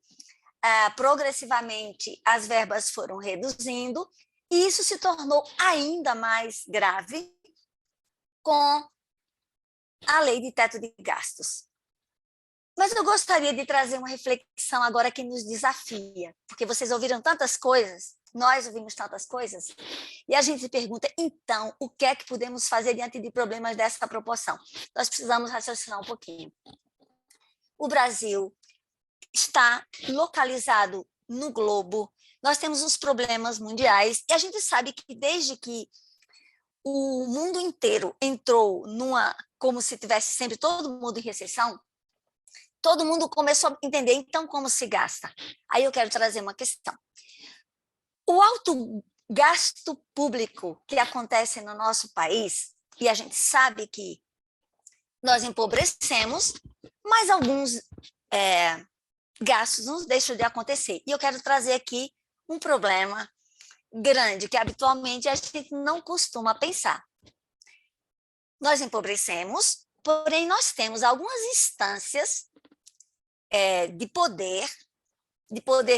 progressivamente as verbas foram reduzindo e isso se tornou ainda mais grave com a Lei de Teto de Gastos. Mas eu gostaria de trazer uma reflexão agora que nos desafia, porque vocês ouviram tantas coisas, nós ouvimos tantas coisas, e a gente se pergunta, então, o que é que podemos fazer diante de problemas dessa proporção? Nós precisamos raciocinar um pouquinho. O Brasil está localizado no globo, nós temos os problemas mundiais, e a gente sabe que desde que o mundo inteiro entrou como se tivesse sempre todo mundo em recessão, todo mundo começou a entender, então, como se gasta. Aí eu quero trazer uma questão. O alto gasto público que acontece no nosso país, e a gente sabe que nós empobrecemos, mas alguns gastos não deixam de acontecer. E eu quero trazer aqui um problema grande, que habitualmente a gente não costuma pensar. Nós empobrecemos, porém nós temos algumas instâncias de poder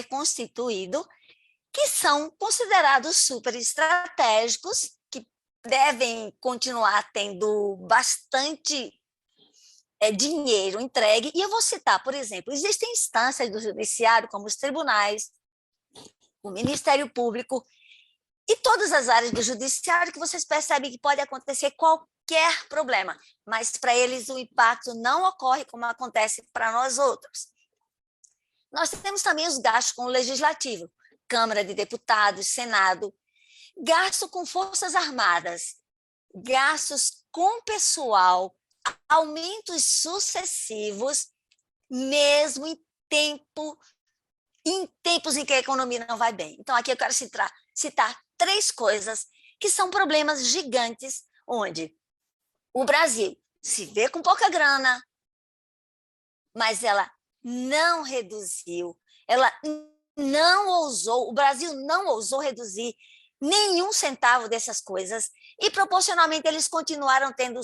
constituído, que são considerados super estratégicos, que devem continuar tendo bastante dinheiro entregue. E eu vou citar, por exemplo, existem instâncias do judiciário, como os tribunais, o Ministério Público, e todas as áreas do judiciário que vocês percebem que pode acontecer qualquer problema, mas para eles o impacto não ocorre como acontece para nós outros. Nós temos também os gastos com o Legislativo, Câmara de Deputados, Senado, gasto com Forças Armadas, gastos com pessoal, aumentos sucessivos, mesmo em tempos em que a economia não vai bem. Então, aqui eu quero citar 3 coisas que são problemas gigantes, onde o Brasil se vê com pouca grana, mas ela não reduziu, o Brasil não ousou reduzir nenhum centavo dessas coisas e, proporcionalmente, eles continuaram tendo,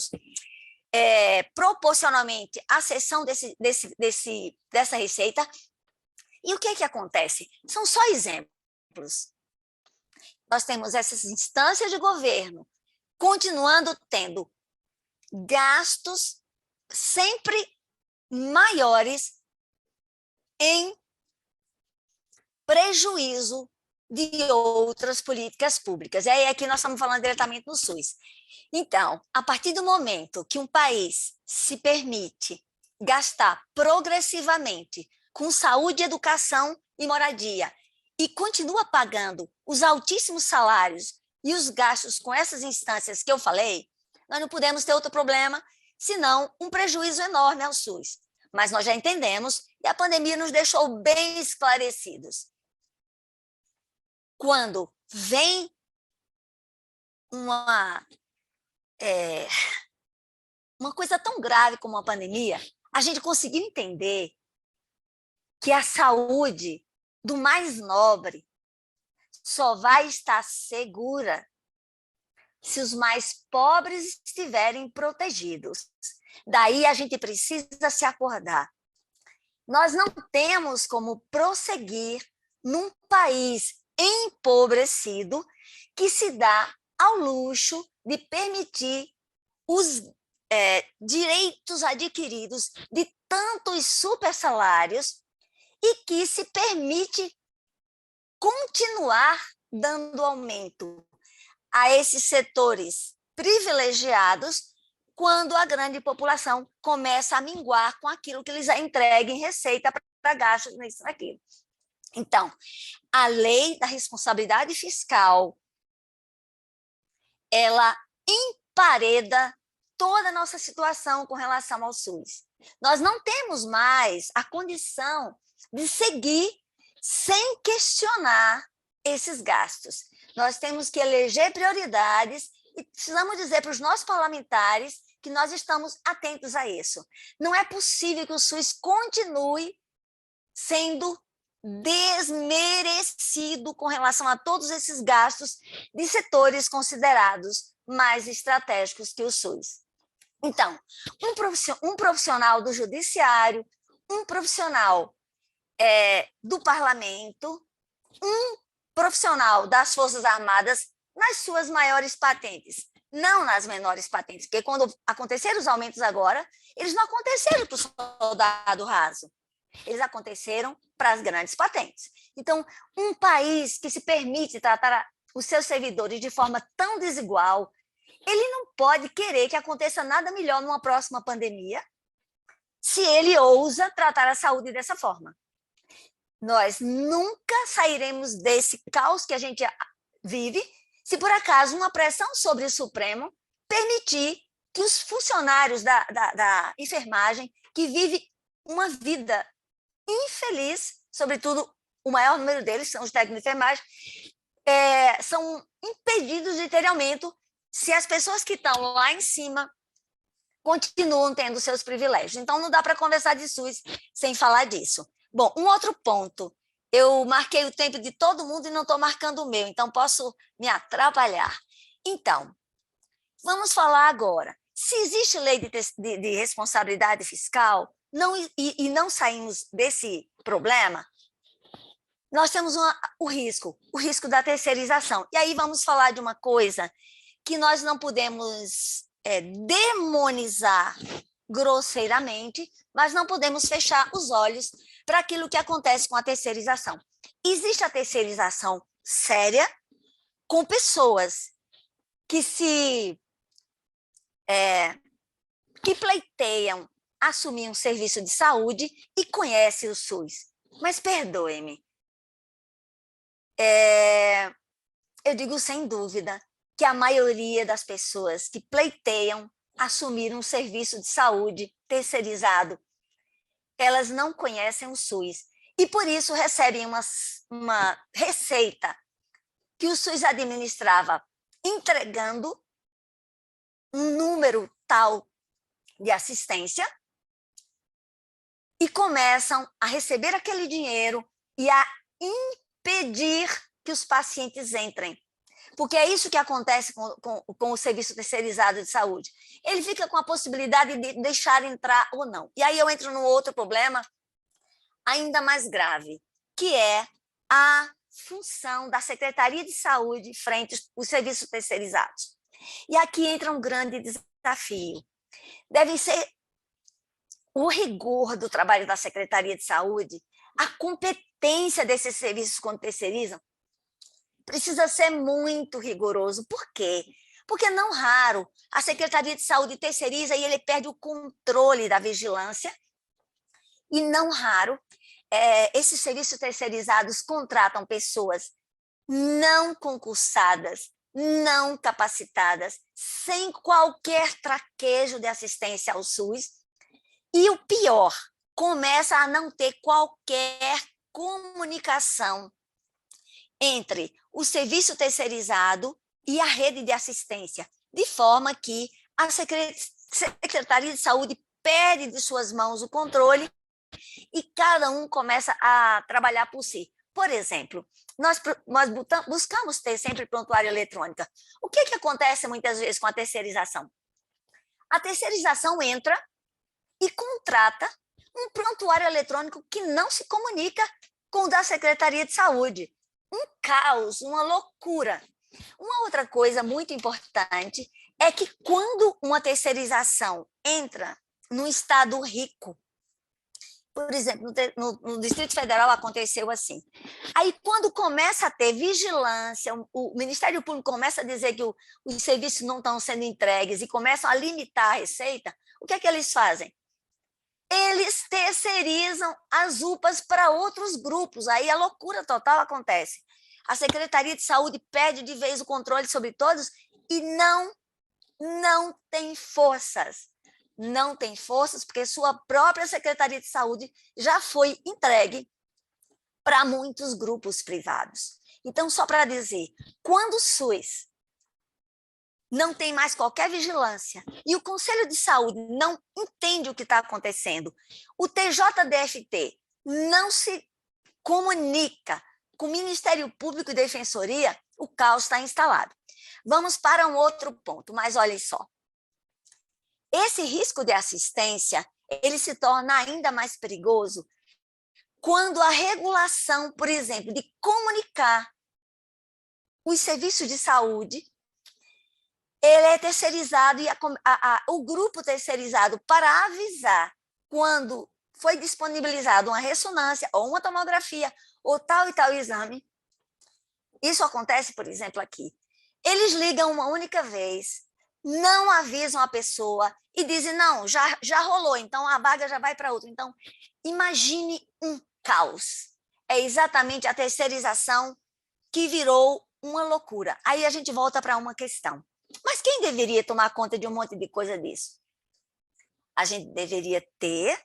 proporcionalmente, a cessão dessa receita. E o que é que acontece? São só exemplos. Nós temos essas instâncias de governo continuando tendo gastos sempre maiores em prejuízo de outras políticas públicas. E aí aqui nós estamos falando diretamente no SUS. Então, a partir do momento que um país se permite gastar progressivamente com saúde, educação e moradia e continua pagando os altíssimos salários e os gastos com essas instâncias que eu falei, nós não podemos ter outro problema, senão um prejuízo enorme ao SUS. Mas nós já entendemos e a pandemia nos deixou bem esclarecidos. Quando vem uma coisa tão grave como a pandemia, a gente conseguiu entender que a saúde do mais nobre só vai estar segura se os mais pobres estiverem protegidos. Daí a gente precisa se acordar. Nós não temos como prosseguir num país empobrecido que se dá ao luxo de permitir os direitos adquiridos de tantos supersalários e que se permite continuar dando aumento a esses setores privilegiados quando a grande população começa a minguar com aquilo que eles entreguem em receita para gastos nisso e naquilo. Então, a lei da responsabilidade fiscal, ela empareda toda a nossa situação com relação ao SUS. Nós não temos mais a condição de seguir sem questionar esses gastos. Nós temos que eleger prioridades e precisamos dizer para os nossos parlamentares que nós estamos atentos a isso. Não é possível que o SUS continue sendo desmerecido com relação a todos esses gastos de setores considerados mais estratégicos que o SUS. Então, um profissional do judiciário, um profissional do parlamento, um profissional das Forças Armadas nas suas maiores patentes, não nas menores patentes, porque quando aconteceram os aumentos agora, eles não aconteceram para o soldado raso, eles aconteceram para as grandes patentes. Então, um país que se permite tratar os seus servidores de forma tão desigual, ele não pode querer que aconteça nada melhor numa próxima pandemia se ele ousa tratar a saúde dessa forma. Nós nunca sairemos desse caos que a gente vive se, por acaso, uma pressão sobre o Supremo permitir que os funcionários da enfermagem, que vivem uma vida infeliz, sobretudo o maior número deles são os técnicos de enfermagem, são impedidos de ter aumento se as pessoas que estão lá em cima continuam tendo seus privilégios. Então, não dá para conversar de SUS sem falar disso. Bom, um outro ponto. Eu marquei o tempo de todo mundo e não estou marcando o meu, então posso me atrapalhar. Então, vamos falar agora. Se existe lei de responsabilidade fiscal e não saímos desse problema, nós temos o risco da terceirização. E aí vamos falar de uma coisa que nós não podemos demonizar grosseiramente, mas não podemos fechar os olhos para aquilo que acontece com a terceirização. Existe a terceirização séria com pessoas que que pleiteiam assumir um serviço de saúde e conhecem o SUS. Mas perdoe-me, eu digo sem dúvida que a maioria das pessoas que pleiteiam assumir um serviço de saúde terceirizado, elas não conhecem o SUS e, por isso, recebem uma receita que o SUS administrava entregando um número tal de assistência e começam a receber aquele dinheiro e a impedir que os pacientes entrem. Porque é isso que acontece com o serviço terceirizado de saúde. Ele fica com a possibilidade de deixar entrar ou não. E aí eu entro num outro problema ainda mais grave, que é a função da Secretaria de Saúde frente aos serviços terceirizados. E aqui entra um grande desafio. Deve ser o rigor do trabalho da Secretaria de Saúde, a competência desses serviços quando terceirizam, precisa ser muito rigoroso. Por quê? Porque não raro a Secretaria de Saúde terceiriza e ele perde o controle da vigilância e não raro esses serviços terceirizados contratam pessoas não concursadas, não capacitadas, sem qualquer traquejo de assistência ao SUS e o pior, começa a não ter qualquer comunicação entre o serviço terceirizado e a rede de assistência, de forma que a Secretaria de Saúde perde de suas mãos o controle e cada um começa a trabalhar por si. Por exemplo, nós buscamos ter sempre prontuário eletrônico. O que acontece muitas vezes com a terceirização? A terceirização entra e contrata um prontuário eletrônico que não se comunica com o da Secretaria de Saúde. Um caos, uma loucura. Uma outra coisa muito importante é que quando uma terceirização entra num estado rico, por exemplo, no Distrito Federal aconteceu assim. Aí, quando começa a ter vigilância, o Ministério Público começa a dizer que os serviços não estão sendo entregues e começam a limitar a receita, o que é que eles fazem? Eles terceirizam as UPAs para outros grupos, aí a loucura total acontece. A Secretaria de Saúde perde de vez o controle sobre todos e não tem forças. Não tem forças, porque sua própria Secretaria de Saúde já foi entregue para muitos grupos privados. Então, só para dizer, quando o SUS não tem mais qualquer vigilância e o Conselho de Saúde não entende o que está acontecendo, o TJDFT não se comunica com o Ministério Público e Defensoria, o caos está instalado. Vamos para um outro ponto, mas olhem só. Esse risco de assistência, ele se torna ainda mais perigoso quando a regulação, por exemplo, de comunicar os serviços de saúde, ele é terceirizado e o grupo terceirizado para avisar quando foi disponibilizado uma ressonância ou uma tomografia ou tal e tal exame. Isso acontece, por exemplo, aqui. Eles ligam uma única vez, não avisam a pessoa e dizem, não, já rolou, então a vaga já vai para outro. Então, imagine um caos. É exatamente a terceirização que virou uma loucura. Aí a gente volta para uma questão. Mas quem deveria tomar conta de um monte de coisa disso? A gente deveria ter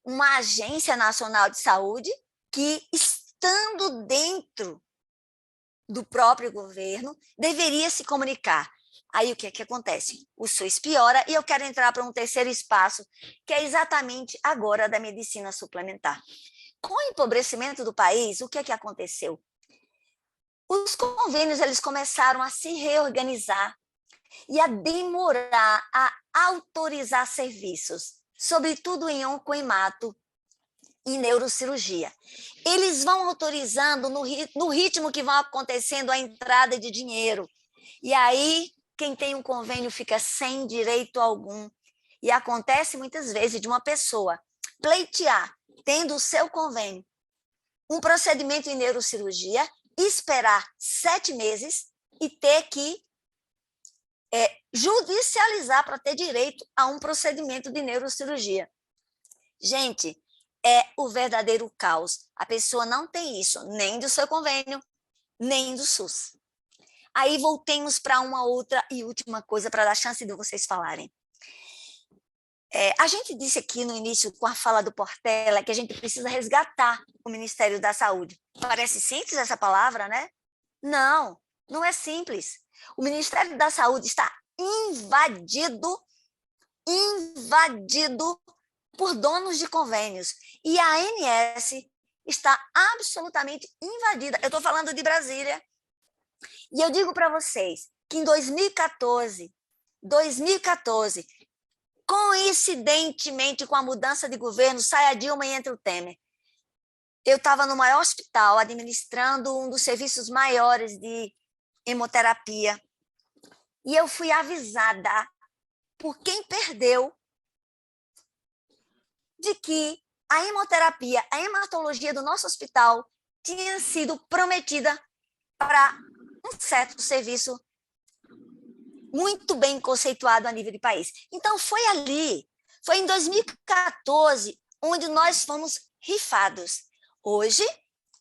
uma Agência Nacional de Saúde que, estando dentro do próprio governo, deveria se comunicar. Aí o que é que acontece? O SUS piora e eu quero entrar para um terceiro espaço, que é exatamente agora da medicina suplementar. Com o empobrecimento do país, o que é que aconteceu? Os convênios eles começaram a se reorganizar e a demorar a autorizar serviços, sobretudo em oncoemato e neurocirurgia. Eles vão autorizando no ritmo que vão acontecendo a entrada de dinheiro. E aí, quem tem um convênio fica sem direito algum. E acontece muitas vezes de uma pessoa pleitear, tendo o seu convênio, um procedimento em neurocirurgia, esperar 7 meses e ter que judicializar para ter direito a um procedimento de neurocirurgia. Gente, é o verdadeiro caos. A pessoa não tem isso, nem do seu convênio, nem do SUS. Aí voltemos para uma outra e última coisa para dar chance de vocês falarem. A gente disse aqui no início, com a fala do Portela, que a gente precisa resgatar o Ministério da Saúde. Parece simples essa palavra, né? Não, não é simples. O Ministério da Saúde está invadido por donos de convênios. E a ANS está absolutamente invadida. Eu estou falando de Brasília. E eu digo para vocês que em 2014, coincidentemente com a mudança de governo, sai a Dilma e entra o Temer. Eu estava no maior hospital, administrando um dos serviços maiores de hemoterapia. E eu fui avisada por quem perdeu de que a hemoterapia, a hematologia do nosso hospital tinha sido prometida para um certo serviço muito bem conceituado a nível de país. Então, foi ali, foi em 2014, onde nós fomos rifados. Hoje,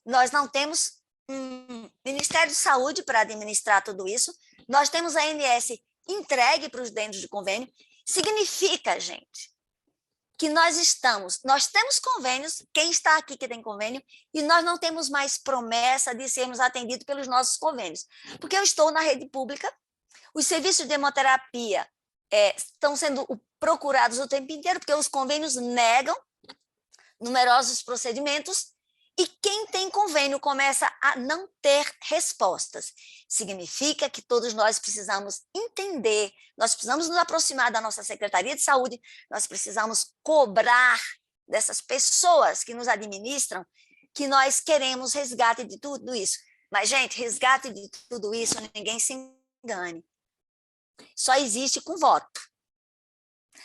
nós não temos um Ministério de Saúde para administrar tudo isso, nós temos a ANS entregue para os dentro de convênio. Significa, gente, que nós temos convênios, quem está aqui que tem convênio, e nós não temos mais promessa de sermos atendidos pelos nossos convênios. Porque eu estou na rede pública, os serviços de hemoterapia estão sendo procurados o tempo inteiro, porque os convênios negam numerosos procedimentos, e quem tem convênio começa a não ter respostas. Significa que todos nós precisamos entender, nós precisamos nos aproximar da nossa Secretaria de Saúde, nós precisamos cobrar dessas pessoas que nos administram que nós queremos resgate de tudo isso. Mas, gente, resgate de tudo isso, ninguém se engane. Só existe com voto.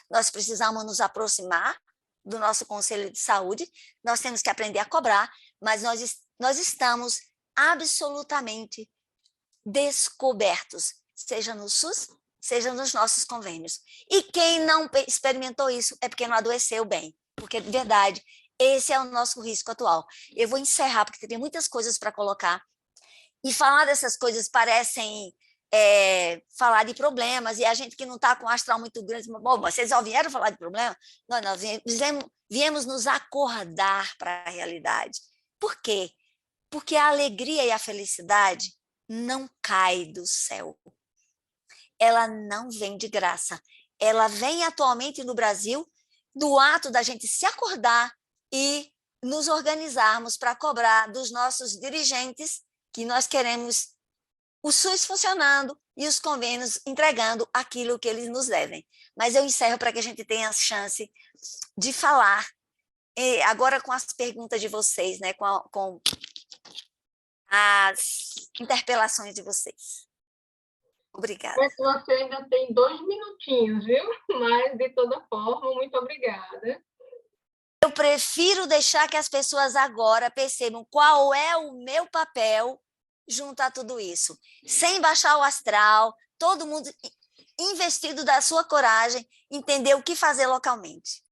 Nós precisamos nos aproximar do nosso Conselho de Saúde, nós temos que aprender a cobrar, mas nós estamos absolutamente descobertos, seja no SUS, seja nos nossos convênios. E quem não experimentou isso é porque não adoeceu bem, porque, de verdade, esse é o nosso risco atual. Eu vou encerrar, porque tem muitas coisas para colocar, e falar dessas coisas parecem falar de problemas, e a gente que não está com o astral muito grande, bom, vocês só vieram falar de problema? Não, nós viemos nos acordar para a realidade. Por quê? Porque a alegria e a felicidade não cai do céu. Ela não vem de graça. Ela vem atualmente no Brasil do ato da gente se acordar e nos organizarmos para cobrar dos nossos dirigentes que nós queremos o SUS funcionando e os convênios entregando aquilo que eles nos devem. Mas eu encerro para que a gente tenha a chance de falar, agora com as perguntas de vocês, né, com as interpelações de vocês. Obrigada. Mas você ainda tem 2 minutinhos, viu? Mas, de toda forma, muito obrigada. Eu prefiro deixar que as pessoas agora percebam qual é o meu papel junto a tudo isso, sem baixar o astral, todo mundo investido da sua coragem, entender o que fazer localmente.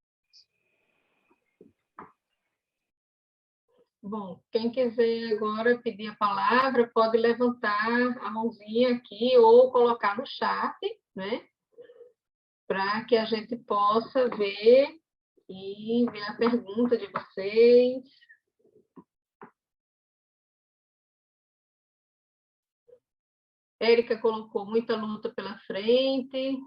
Bom, quem quiser agora pedir a palavra, pode levantar a mãozinha aqui ou colocar no chat, né? Para que a gente possa ver e ver a pergunta de vocês. Érica colocou muita luta pela frente.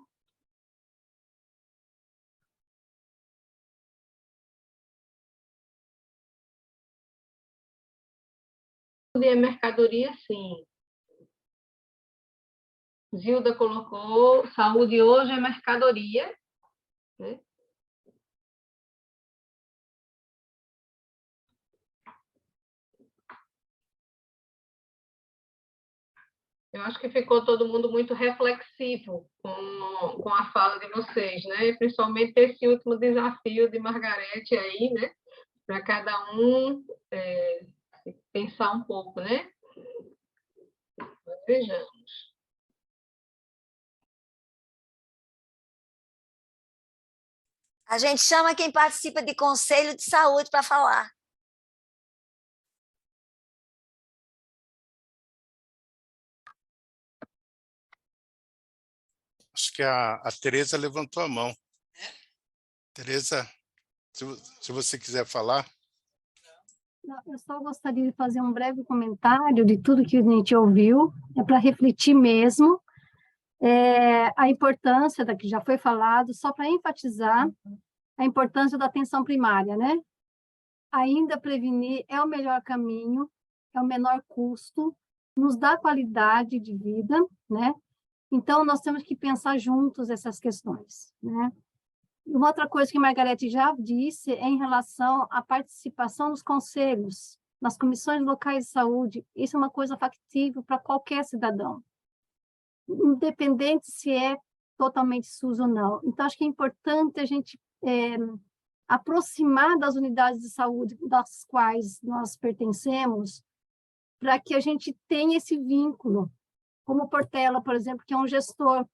E a mercadoria, sim. Zilda colocou, saúde hoje é mercadoria, né? Eu acho que ficou todo mundo muito reflexivo com a fala de vocês, né? Principalmente esse último desafio de Margarete aí, né? Para cada um pensar um pouco, né? Mas vejamos. A gente chama quem participa de conselho de saúde para falar. Acho que a Tereza levantou a mão. Tereza, se você quiser falar. Eu só gostaria de fazer um breve comentário de tudo que a gente ouviu, para refletir mesmo a importância da que já foi falado, só para enfatizar a importância da atenção primária, né? Ainda prevenir é o melhor caminho, é o menor custo, nos dá qualidade de vida, né? Então, nós temos que pensar juntos essas questões, né? Uma outra coisa que a Margarete já disse é em relação à participação nos conselhos, nas comissões locais de saúde. Isso é uma coisa factível para qualquer cidadão, independente se é totalmente SUS ou não. Então, acho que é importante a gente aproximar das unidades de saúde das quais nós pertencemos, para que a gente tenha esse vínculo, como o Portela, por exemplo, que é um gestor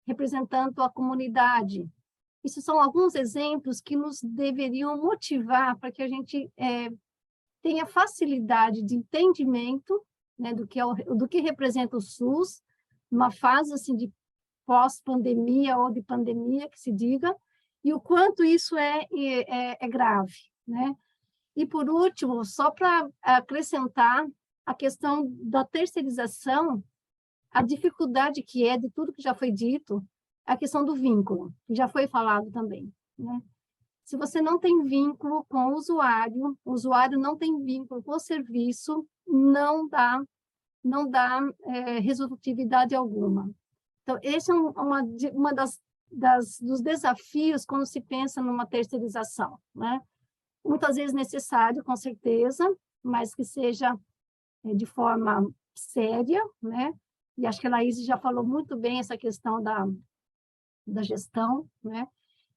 representando a comunidade. Isso são alguns exemplos que nos deveriam motivar para que a gente tenha facilidade de entendimento, né, do que representa o SUS, numa fase assim, de pós-pandemia ou de pandemia, que se diga, e o quanto isso é grave, né? E, por último, só para acrescentar a questão da terceirização, a dificuldade que é de tudo que já foi dito, a questão do vínculo, que já foi falado também, né? Se você não tem vínculo com o usuário não tem vínculo com o serviço, não dá resolutividade alguma. Então, esse é uma dos desafios quando se pensa numa terceirização, né? Muitas vezes necessário, com certeza, mas que seja de forma séria, né? E acho que a Laís já falou muito bem essa questão da gestão, né?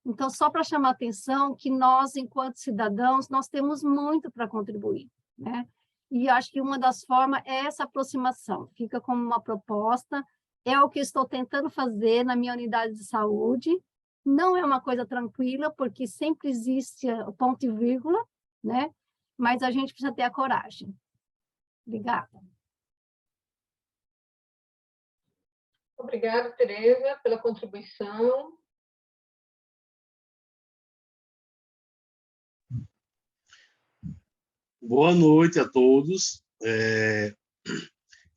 Então, só para chamar a atenção que nós, enquanto cidadãos, nós temos muito para contribuir, né? E acho que uma das formas é essa aproximação, fica como uma proposta, é o que estou tentando fazer na minha unidade de saúde, não é uma coisa tranquila, porque sempre existe o ponto e vírgula, né? Mas a gente precisa ter a coragem. Obrigada. Obrigada, Tereza, pela contribuição. Boa noite a todos.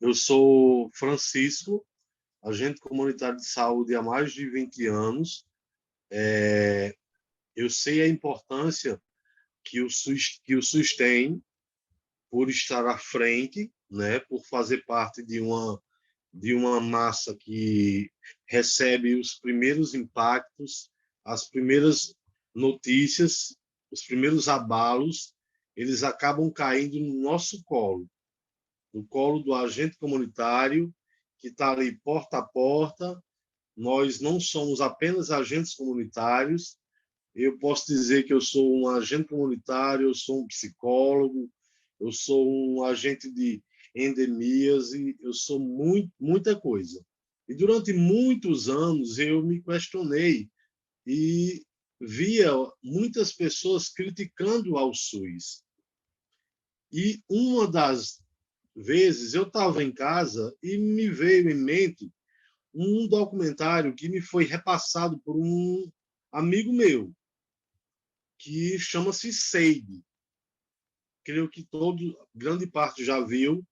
Eu sou Francisco, agente comunitário de saúde há mais de 20 anos. Eu sei a importância que o SUS tem por estar à frente, né, por fazer parte de uma massa que recebe os primeiros impactos, as primeiras notícias, os primeiros abalos, eles acabam caindo no nosso colo, no colo do agente comunitário, que está ali porta a porta. Nós não somos apenas agentes comunitários. Eu posso dizer que eu sou um agente comunitário, eu sou um psicólogo, eu sou um agente de endemias, e eu sou muita coisa. E durante muitos anos eu me questionei e via muitas pessoas criticando ao SUS. E uma das vezes eu estava em casa e me veio em mente um documentário que me foi repassado por um amigo meu, que chama-se Seide. Creio que grande parte já viu,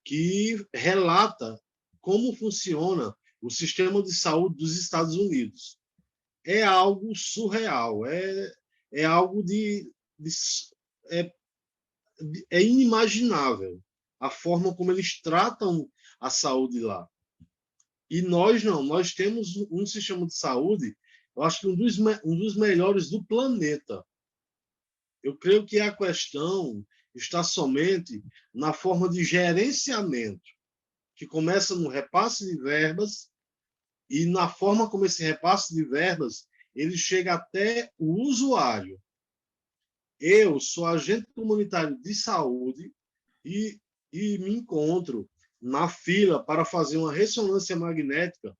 que relata como funciona o sistema de saúde dos Estados Unidos. É algo surreal, é algo é inimaginável a forma como eles tratam a saúde lá. E nós não, nós temos um sistema de saúde, eu acho que um dos melhores do planeta. Eu creio que a questão está somente na forma de gerenciamento, que começa no repasse de verbas, e na forma como esse repasse de verbas ele chega até o usuário. Eu sou agente comunitário de saúde e me encontro na fila para fazer uma ressonância magnética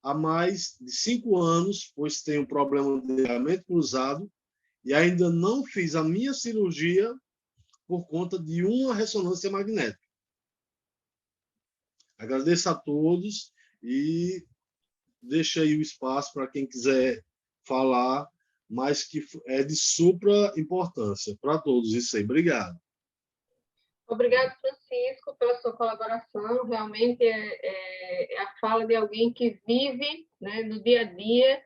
há mais de 5 anos, pois tenho um problema de ligamento cruzado e ainda não fiz a minha cirurgia por conta de uma ressonância magnética. Agradeço a todos e deixo aí o espaço para quem quiser falar, mas que é de supra importância para todos isso aí. Obrigado. Obrigado, Francisco, pela sua colaboração. Realmente é a fala de alguém que vive, né, no dia a dia,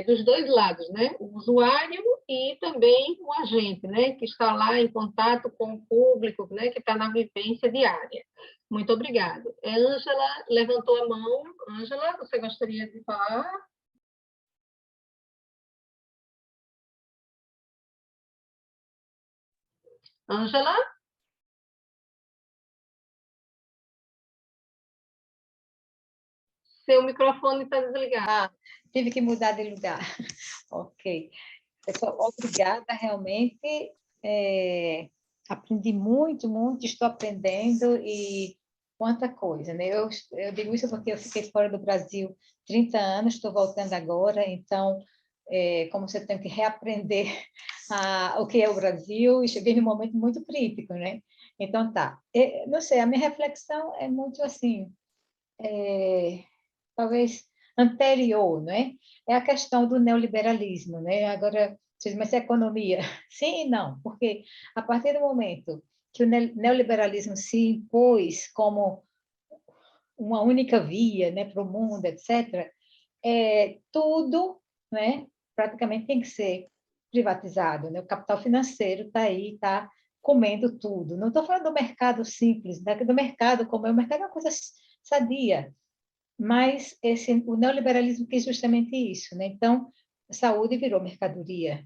dos dois lados, né? O usuário e também o agente, né? Que está lá em contato com o público, né? Que está na vivência diária. Muito obrigada. Ângela levantou a mão. Ângela, você gostaria de falar? Ângela? Seu microfone está desligado. Tive que mudar de lugar. Ok. Pessoal, obrigada, realmente. Aprendi muito, estou aprendendo e quanta coisa, né? Eu digo isso porque eu fiquei fora do Brasil 30 anos, estou voltando agora, então, como você tem que reaprender o que é o Brasil, e cheguei num momento muito crítico, né? Então, tá. Não sei, a minha reflexão é muito assim, talvez anterior, né? É a questão do neoliberalismo, né? Agora, mas é economia? Sim e não, porque a partir do momento que o neoliberalismo se impôs como uma única via, né, para o mundo, etc., tudo, né, praticamente tem que ser privatizado, né? O capital financeiro está aí, está comendo tudo. Não estou falando do mercado simples, do mercado como é. O mercado é uma coisa sadia, mas o neoliberalismo quis justamente isso, né? Então, a saúde virou mercadoria,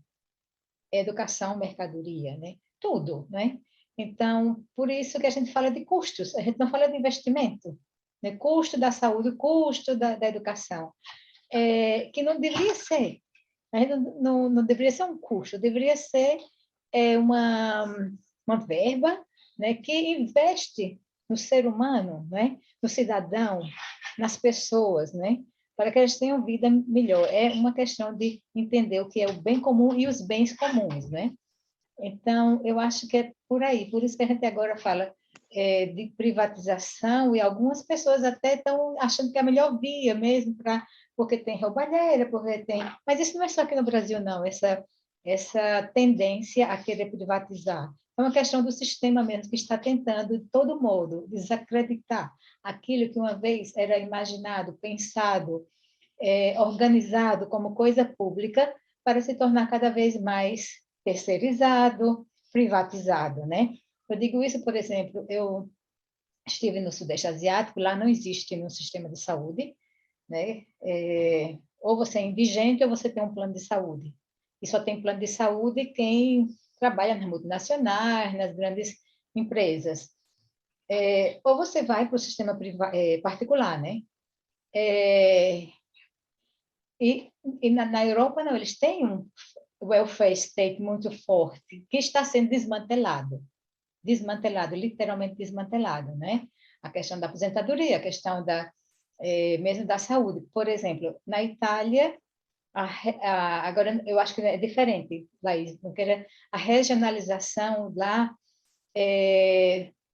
a educação mercadoria, né? Tudo, né? Então, por isso que a gente fala de custos, a gente não fala de investimento, né? Custo da saúde, custo da educação, que não deveria ser. A gente não deveria ser um custo, deveria ser uma verba, né, que investe no ser humano, né, no cidadão, nas pessoas, né, para que eles tenham vida melhor. É uma questão de entender o que é o bem comum e os bens comuns, né? Então, eu acho que é por aí. Por isso que a gente agora fala de privatização, e algumas pessoas até estão achando que é a melhor via mesmo, porque tem roubalheira, porque tem... Mas isso não é só aqui no Brasil, não, essa tendência a querer privatizar. É uma questão do sistema mesmo, que está tentando, de todo modo, desacreditar aquilo que uma vez era imaginado, pensado, organizado como coisa pública, para se tornar cada vez mais terceirizado, privatizado, né? Eu digo isso, por exemplo, eu estive no Sudeste Asiático, lá não existe um sistema de saúde, né? Ou você é indigente ou você tem um plano de saúde. E só tem plano de saúde quem trabalha nas multinacionais, nas grandes empresas. Ou você vai para o sistema particular, né? E na Europa, não, eles têm um welfare state muito forte, que está sendo desmantelado, literalmente desmantelado, né? A questão da aposentadoria, a questão mesmo da saúde. Por exemplo, na Itália, agora eu acho que é diferente, Laís, porque a regionalização lá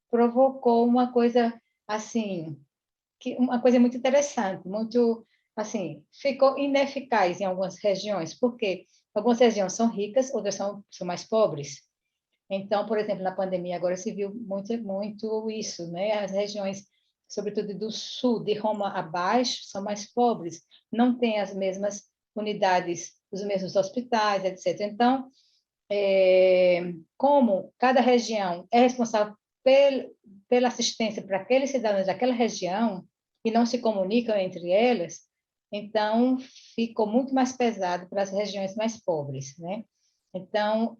provocou uma coisa assim, uma coisa muito interessante, muito assim, ficou ineficaz em algumas regiões, porque algumas regiões são ricas, outras são mais pobres. Então, por exemplo, na pandemia agora se viu muito isso, né? As regiões, sobretudo do sul, de Roma abaixo, são mais pobres, não têm as mesmas unidades, os mesmos hospitais, etc. Então, como cada região é responsável pela assistência para aqueles cidadãos daquela região e não se comunicam entre elas, então ficou muito mais pesado para as regiões mais pobres, né? Então,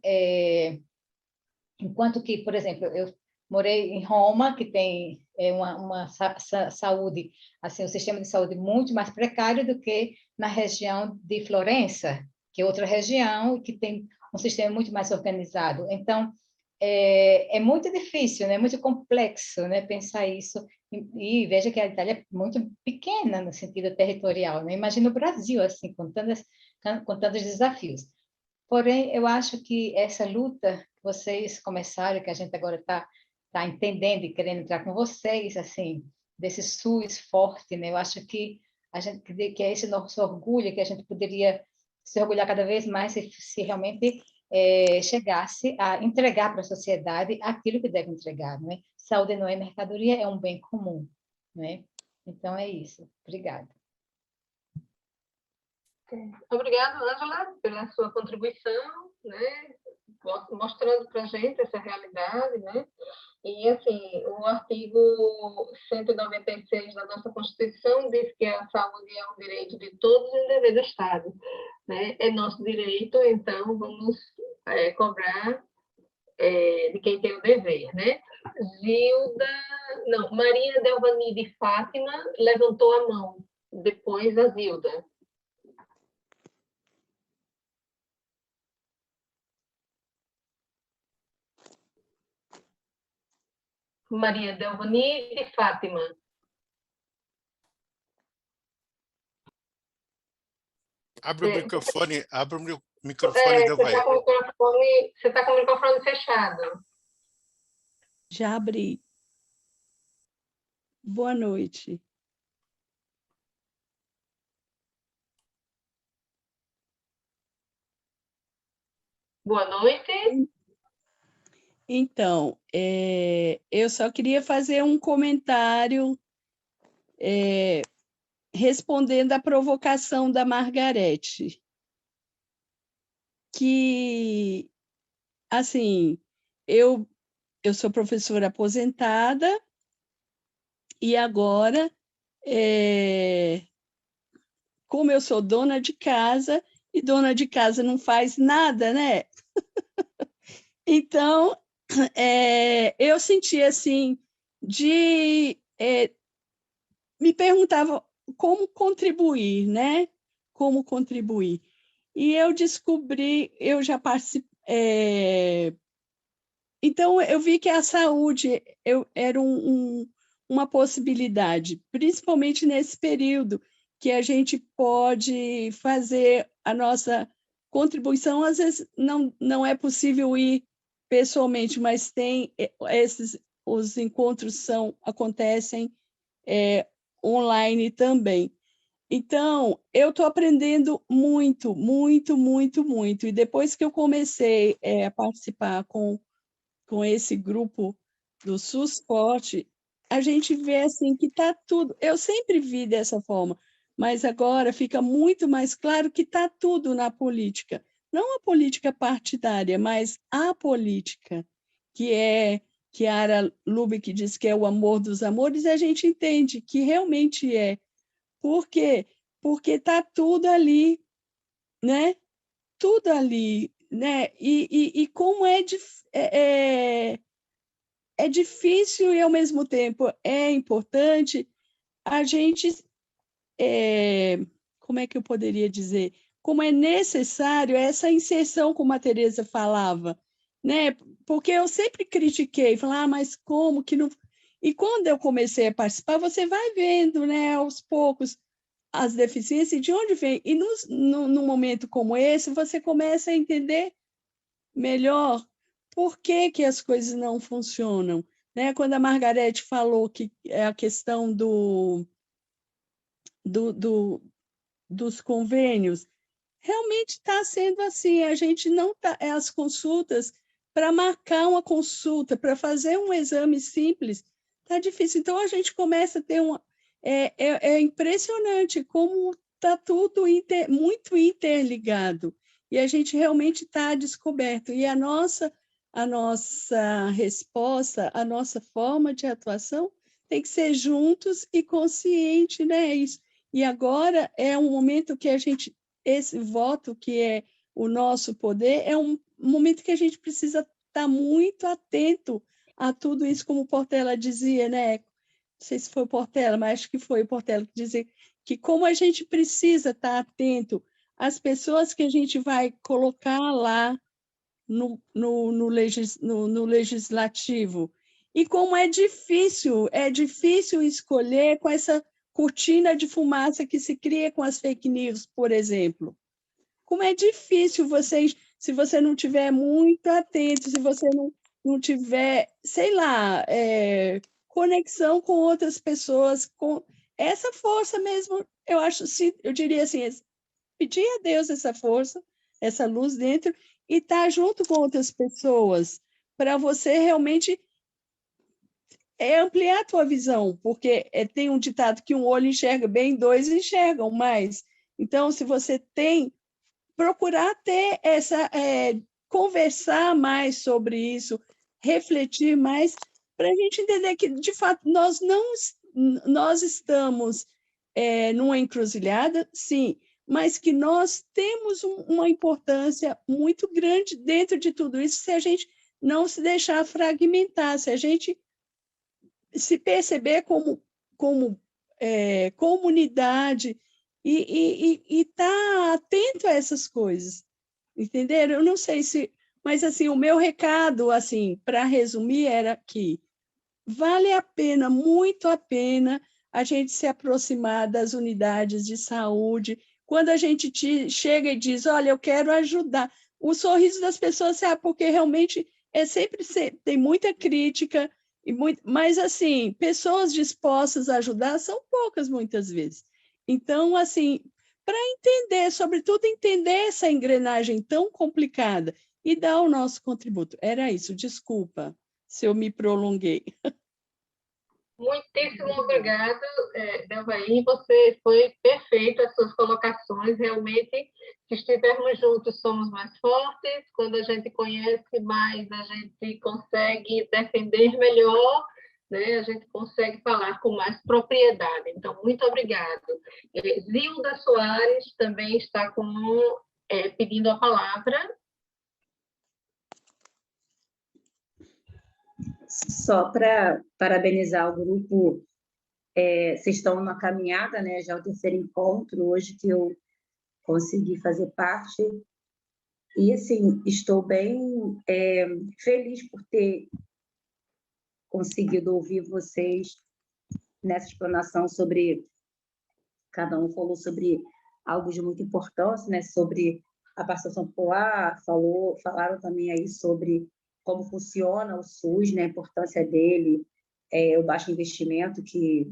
enquanto que, por exemplo, eu morei em Roma, que tem uma saúde, assim, um sistema de saúde muito mais precário do que na região de Florença, que é outra região que tem um sistema muito mais organizado. Então, é muito difícil, né? Muito complexo, né? Pensar isso. E veja que a Itália é muito pequena no sentido territorial, né? Imagina o Brasil, assim, com tantos desafios. Porém, eu acho que essa luta que vocês começaram, que a gente agora está entendendo e querendo entrar com vocês, assim, desse SUS forte, né? Eu acho que que é esse nosso orgulho, que a gente poderia se orgulhar cada vez mais se realmente chegasse a entregar para a sociedade aquilo que deve entregar, não é? Saúde não é mercadoria, é um bem comum, né? Então é isso. Obrigada. Obrigada, Ângela, pela sua contribuição, né? Mostrando para a gente essa realidade, né? E, assim, o artigo 196 da nossa Constituição diz que a saúde é um direito de todos e um dever do Estado, né? É nosso direito, então vamos cobrar de quem tem o dever, né? Maria Delvani de Fátima levantou a mão, depois a Zilda. Maria Delvani de Fátima. Abre o microfone, Delvai. Você está com o microfone fechado. Já abri. Boa noite. Boa noite. Então, eu só queria fazer um comentário respondendo à provocação da Margarete, que, assim, eu sou professora aposentada e agora, como eu sou dona de casa, e dona de casa não faz nada, né? Então, eu senti assim, me perguntava como contribuir, né? Como contribuir. E eu descobri, eu já participei. Então, eu vi que a saúde era uma possibilidade, principalmente nesse período, que a gente pode fazer a nossa contribuição. Às vezes, não é possível ir pessoalmente, mas tem os encontros acontecem online também. Então, eu estou aprendendo muito, muito, muito, muito. E depois que eu comecei a participar com esse grupo do SUS Forte, a gente vê assim que está tudo. Eu sempre vi dessa forma, mas agora fica muito mais claro que está tudo na política. Não a política partidária, mas a política, que a Ara Lubick diz que é o amor dos amores, e a gente entende que realmente é. Por quê? Porque está tudo ali, né? Tudo ali, né? E como é difícil e, ao mesmo tempo, é importante a gente, como é que eu poderia dizer? Como é necessário essa inserção, como a Tereza falava, né? Porque eu sempre critiquei, falava, mas como que não... E quando eu comecei a participar, você vai vendo, né, aos poucos, as deficiências, de onde vem. E num momento como esse, você começa a entender melhor por que as coisas não funcionam. Né? Quando a Margarete falou que é a questão dos convênios, realmente está sendo assim, a gente não está... As consultas, para marcar uma consulta, para fazer um exame simples, está difícil. Então, a gente começa a ter uma... É impressionante como está tudo muito interligado, e a gente realmente está descoberto. E a nossa resposta, a nossa forma de atuação tem que ser juntos e consciente, né? Isso. E agora é um momento que a gente, esse voto que é o nosso poder, é um momento que a gente precisa estar muito atento a tudo isso, como o Portela dizia, né? Não sei se foi o Portela, mas acho que foi o Portela que dizia que como a gente precisa estar atento às pessoas que a gente vai colocar lá no legislativo, e como é difícil escolher com essa cortina de fumaça que se cria com as fake news, por exemplo. Como é difícil vocês, se você não tiver muito atento, se você não tiver, sei lá, conexão com outras pessoas, com essa força mesmo, eu diria assim, pedir a Deus essa força, essa luz dentro, e estar junto com outras pessoas, para você realmente ampliar a tua visão, porque tem um ditado que um olho enxerga bem, dois enxergam mais. Então, se você procurar ter conversar mais sobre isso, refletir mais, para a gente entender que, de fato, nós estamos numa encruzilhada, sim, mas que nós temos uma importância muito grande dentro de tudo isso, se a gente não se deixar fragmentar, se a gente se perceber como comunidade e estar atento a essas coisas, entenderam? Eu não sei se... Mas, assim, o meu recado, assim, para resumir, era que vale a pena, muito a pena, a gente se aproximar das unidades de saúde. Quando a gente chega e diz, olha, eu quero ajudar, o sorriso das pessoas, sabe, porque realmente tem muita crítica, mas, assim, pessoas dispostas a ajudar são poucas, muitas vezes. Então, assim, para entender, sobretudo entender essa engrenagem tão complicada e dar o nosso contributo. Era isso, desculpa se eu me prolonguei. Muitíssimo obrigada, Delvaí, você foi perfeito, as suas colocações, realmente, se estivermos juntos, somos mais fortes, quando a gente conhece mais, a gente consegue defender melhor, né? A gente consegue falar com mais propriedade, então, muito obrigado. Zilda Soares também está pedindo a palavra. Só para parabenizar o grupo, vocês estão numa caminhada, né? Já é o terceiro encontro hoje que eu consegui fazer parte. E, assim, estou bem feliz por ter conseguido ouvir vocês nessa explanação sobre... Cada um falou sobre algo de muita importância, né? Sobre a participação popular, falaram também aí sobre como funciona o SUS, né? A importância dele, o baixo investimento que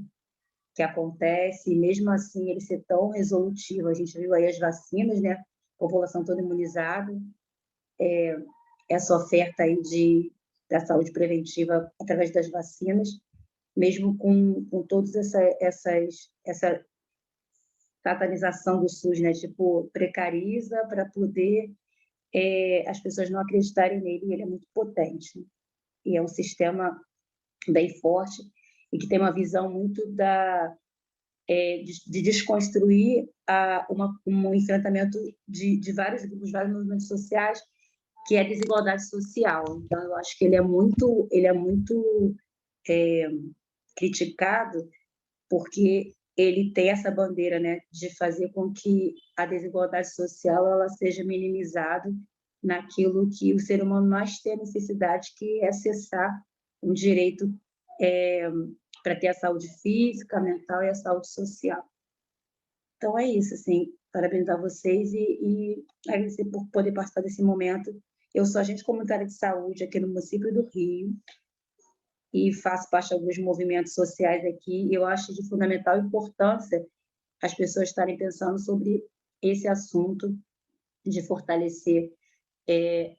acontece, e mesmo assim ele ser tão resolutivo. A gente viu aí as vacinas, né? A população toda imunizada, essa oferta aí da saúde preventiva através das vacinas, mesmo com todas essa satanização do SUS, né? Tipo, precariza para poder as pessoas não acreditarem nele, e ele é muito potente. E é um sistema bem forte e que tem uma visão muito de desconstruir um enfrentamento de vários grupos, vários movimentos sociais, que é a desigualdade social. Então, eu acho que ele é muito criticado porque ele tem essa bandeira, né, de fazer com que a desigualdade social ela seja minimizada naquilo que o ser humano mais tem necessidade, que é acessar um direito para ter a saúde física, mental e a saúde social. Então, é isso, assim, parabenizar vocês e agradecer por poder participar desse momento. Eu sou agente comunitária de saúde aqui no município do Rio e faço parte de alguns movimentos sociais aqui, e eu acho de fundamental importância as pessoas estarem pensando sobre esse assunto de fortalecer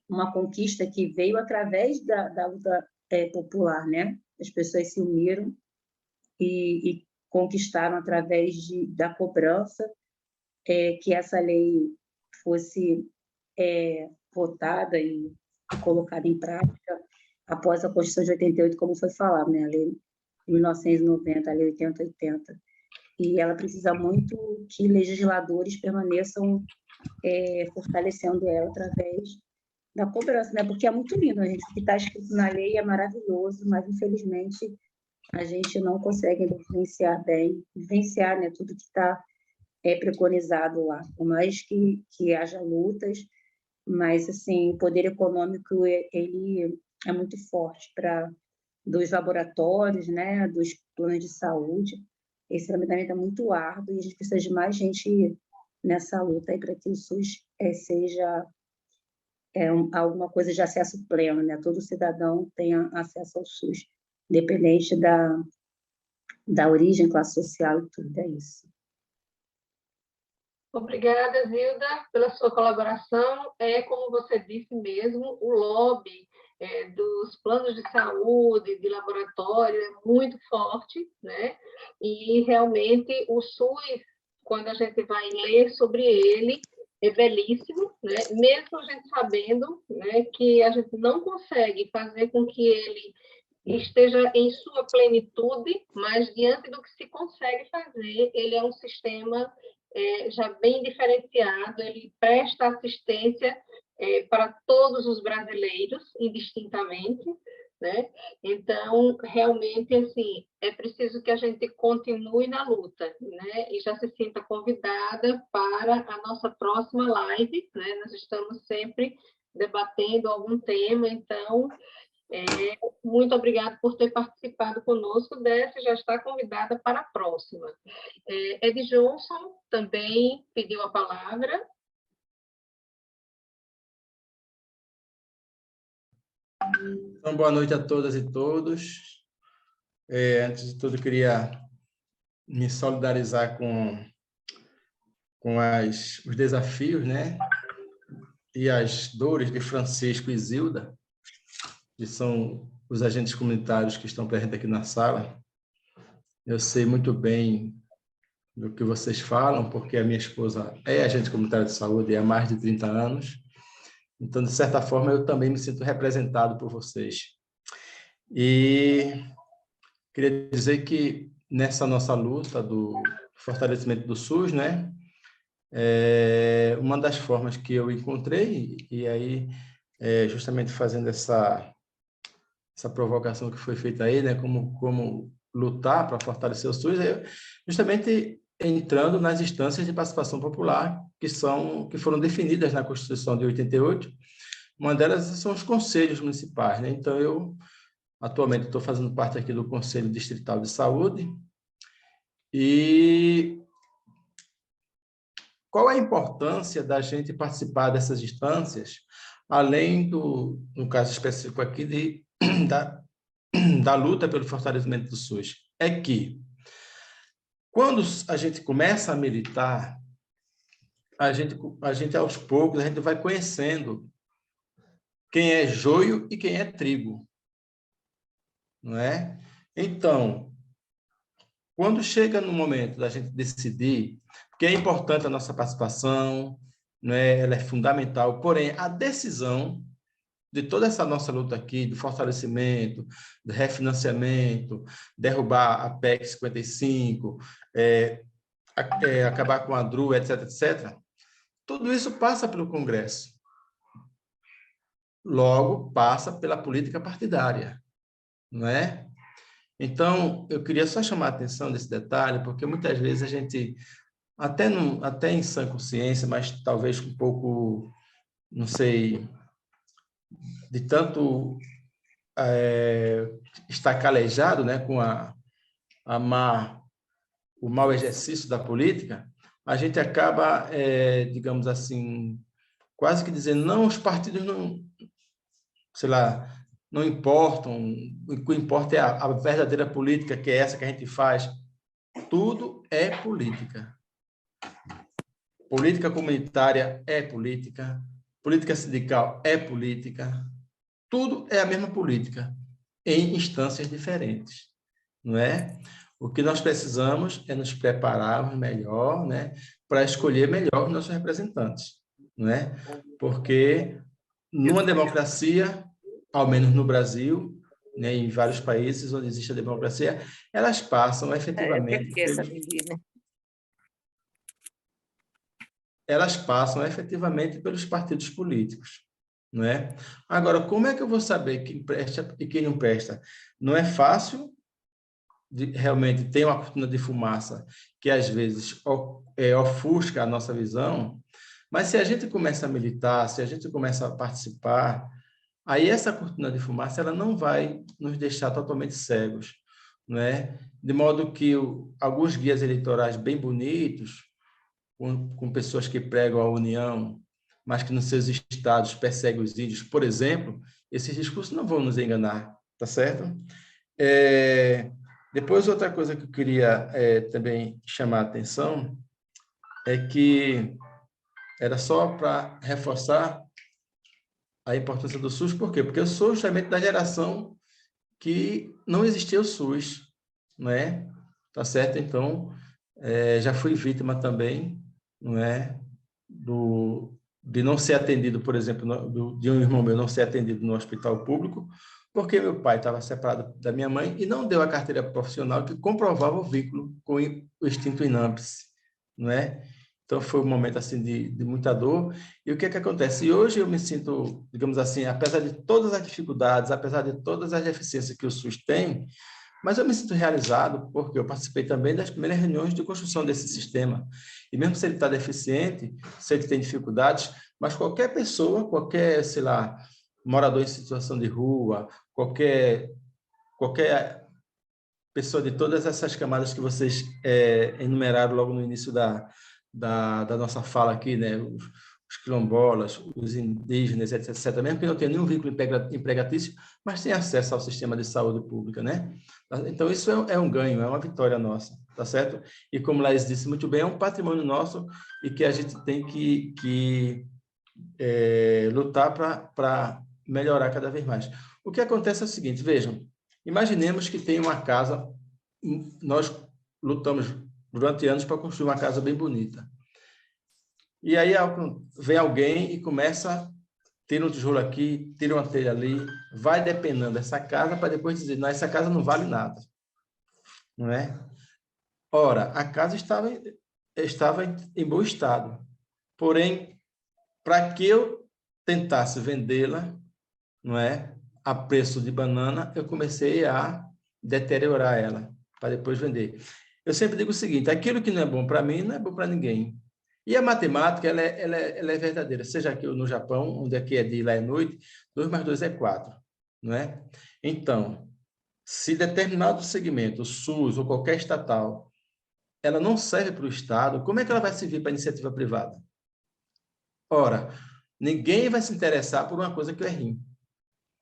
uma conquista que veio através da luta popular, né? As pessoas se uniram e conquistaram através da cobrança que essa lei fosse votada e colocada em prática após a Constituição de 88, como foi falado, né? A lei de 1990, a lei 8080. E ela precisa muito que legisladores permaneçam fortalecendo ela através da cobrança, né? Porque é muito lindo, a gente, o que está escrito na lei é maravilhoso, mas, infelizmente, a gente não consegue vivenciar, né, tudo que está preconizado lá. Por mais que haja lutas, mas, assim, o poder econômico, ele é muito forte dos laboratórios, né, dos planos de saúde. Esse tratamento é muito árduo e a gente precisa de mais gente nessa luta para que o SUS seja alguma coisa de acesso pleno, né? Todo cidadão tenha acesso ao SUS, independente da origem, classe social e tudo, é isso. Obrigada, Zilda, pela sua colaboração. Como você disse mesmo, o lobby dos planos de saúde, de laboratório, é muito forte, né? E, realmente, o SUS, quando a gente vai ler sobre ele, é belíssimo, né? Mesmo a gente sabendo, né, que a gente não consegue fazer com que ele esteja em sua plenitude, mas diante do que se consegue fazer, ele é um sistema já bem diferenciado, ele presta assistência para todos os brasileiros, indistintamente, né? Então, realmente, assim, é preciso que a gente continue na luta, né? E já se sinta convidada para a nossa próxima live, né? Nós estamos sempre debatendo algum tema, então, muito obrigada por ter participado conosco dessa, já está convidada para a próxima. Ed Johnson também pediu a palavra. Então, boa noite a todas e todos. Antes de tudo, queria me solidarizar com os desafios, né? E as dores de Francisco e Zilda, que são os agentes comunitários que estão presentes aqui na sala. Eu sei muito bem do que vocês falam, porque a minha esposa é agente comunitária de saúde há mais de 30 anos. Então, de certa forma, eu também me sinto representado por vocês. E queria dizer que nessa nossa luta do fortalecimento do SUS, né, uma das formas que eu encontrei, e aí justamente fazendo essa essa provocação que foi feita aí, né, como lutar para fortalecer o SUS, justamente entrando nas instâncias de participação popular que foram definidas na Constituição de 88. Uma delas são os conselhos municipais, né? Então, eu atualmente estou fazendo parte aqui do Conselho Distrital de Saúde. E qual a importância da gente participar dessas instâncias, além no caso específico aqui, da luta pelo fortalecimento do SUS? É que, quando a gente começa a militar, a gente aos poucos, a gente vai conhecendo quem é joio e quem é trigo, não é? Então, quando chega no momento da gente decidir, porque é importante a nossa participação, né? Ela é fundamental, porém, a decisão de toda essa nossa luta aqui, de fortalecimento, de refinanciamento, derrubar a PEC 55, acabar com a DRU, etc., etc., tudo isso passa pelo Congresso. Logo, passa pela política partidária, não é? Então, eu queria só chamar a atenção desse detalhe, porque muitas vezes a gente, até em sã consciência, mas talvez um pouco, não sei, de tanto estar calejado, né, com o mau exercício da política, a gente acaba, digamos assim, quase que dizendo, não, os partidos não, sei lá, não importam, o que importa é a verdadeira política, que é essa que a gente faz. Tudo é política. Política comunitária é política, política sindical é política, tudo é a mesma política, em instâncias diferentes, não é? O que nós precisamos é nos prepararmos melhor, né, para escolher melhor os nossos representantes, não é? Porque numa democracia, ao menos no Brasil, né, em vários países onde existe a democracia, elas passam efetivamente pelos partidos políticos, não é? Agora, como é que eu vou saber quem presta e quem não presta? Não é fácil, realmente tem uma cortina de fumaça que às vezes ofusca a nossa visão, mas se a gente começa a militar, se a gente começa a participar, aí essa cortina de fumaça ela não vai nos deixar totalmente cegos, não é? De modo que alguns guias eleitorais bem bonitos, com pessoas que pregam a união, mas que nos seus estados perseguem os índios, por exemplo, esses discursos não vão nos enganar, tá certo? Depois, outra coisa que eu queria também chamar a atenção é que era só para reforçar a importância do SUS. Por quê? Porque eu sou justamente da geração que não existia o SUS, não é? Tá certo? Então, já fui vítima também, não é? De não ser atendido, por exemplo, de um irmão meu não ser atendido no hospital público, porque meu pai estava separado da minha mãe e não deu a carteira profissional que comprovava o vínculo com o extinto INAMPS, não é? Então, foi um momento assim de muita dor. E o que é que acontece? E hoje eu me sinto, digamos assim, apesar de todas as dificuldades, apesar de todas as deficiências que o SUS tem, mas eu me sinto realizado porque eu participei também das primeiras reuniões de construção desse sistema. E mesmo se ele está deficiente, se ele tem dificuldades, mas qualquer pessoa, qualquer, sei lá, morador em situação de rua, qualquer pessoa de todas essas camadas que vocês enumeraram logo no início da nossa fala aqui, né? Os quilombolas, os indígenas, etc., mesmo que não tenha nenhum vínculo empregatício, mas tem acesso ao sistema de saúde pública, né? Então, isso é um ganho, é uma vitória nossa, tá certo? E como Laís disse muito bem, é um patrimônio nosso e que a gente tem que lutar para melhorar cada vez mais. O que acontece é o seguinte, vejam, imaginemos que tem uma casa, nós lutamos durante anos para construir uma casa bem bonita. E aí vem alguém e começa, tira um tijolo aqui, tira uma telha ali, vai depenando essa casa para depois dizer, não, essa casa não vale nada. Não é? Ora, a casa estava em bom estado. Porém, para que eu tentasse vendê-la, não é? a preço de banana, eu comecei a deteriorar ela, para depois vender. Eu sempre digo o seguinte, aquilo que não é bom para mim, não é bom para ninguém. E a matemática, ela é verdadeira, seja aqui no Japão, onde aqui é dia e lá é noite, 2 mais 2 é 4, não é? Então, se determinado segmento, o SUS ou qualquer estatal, ela não serve para o Estado, como é que ela vai servir para a iniciativa privada? Ora, ninguém vai se interessar por uma coisa que é ruim,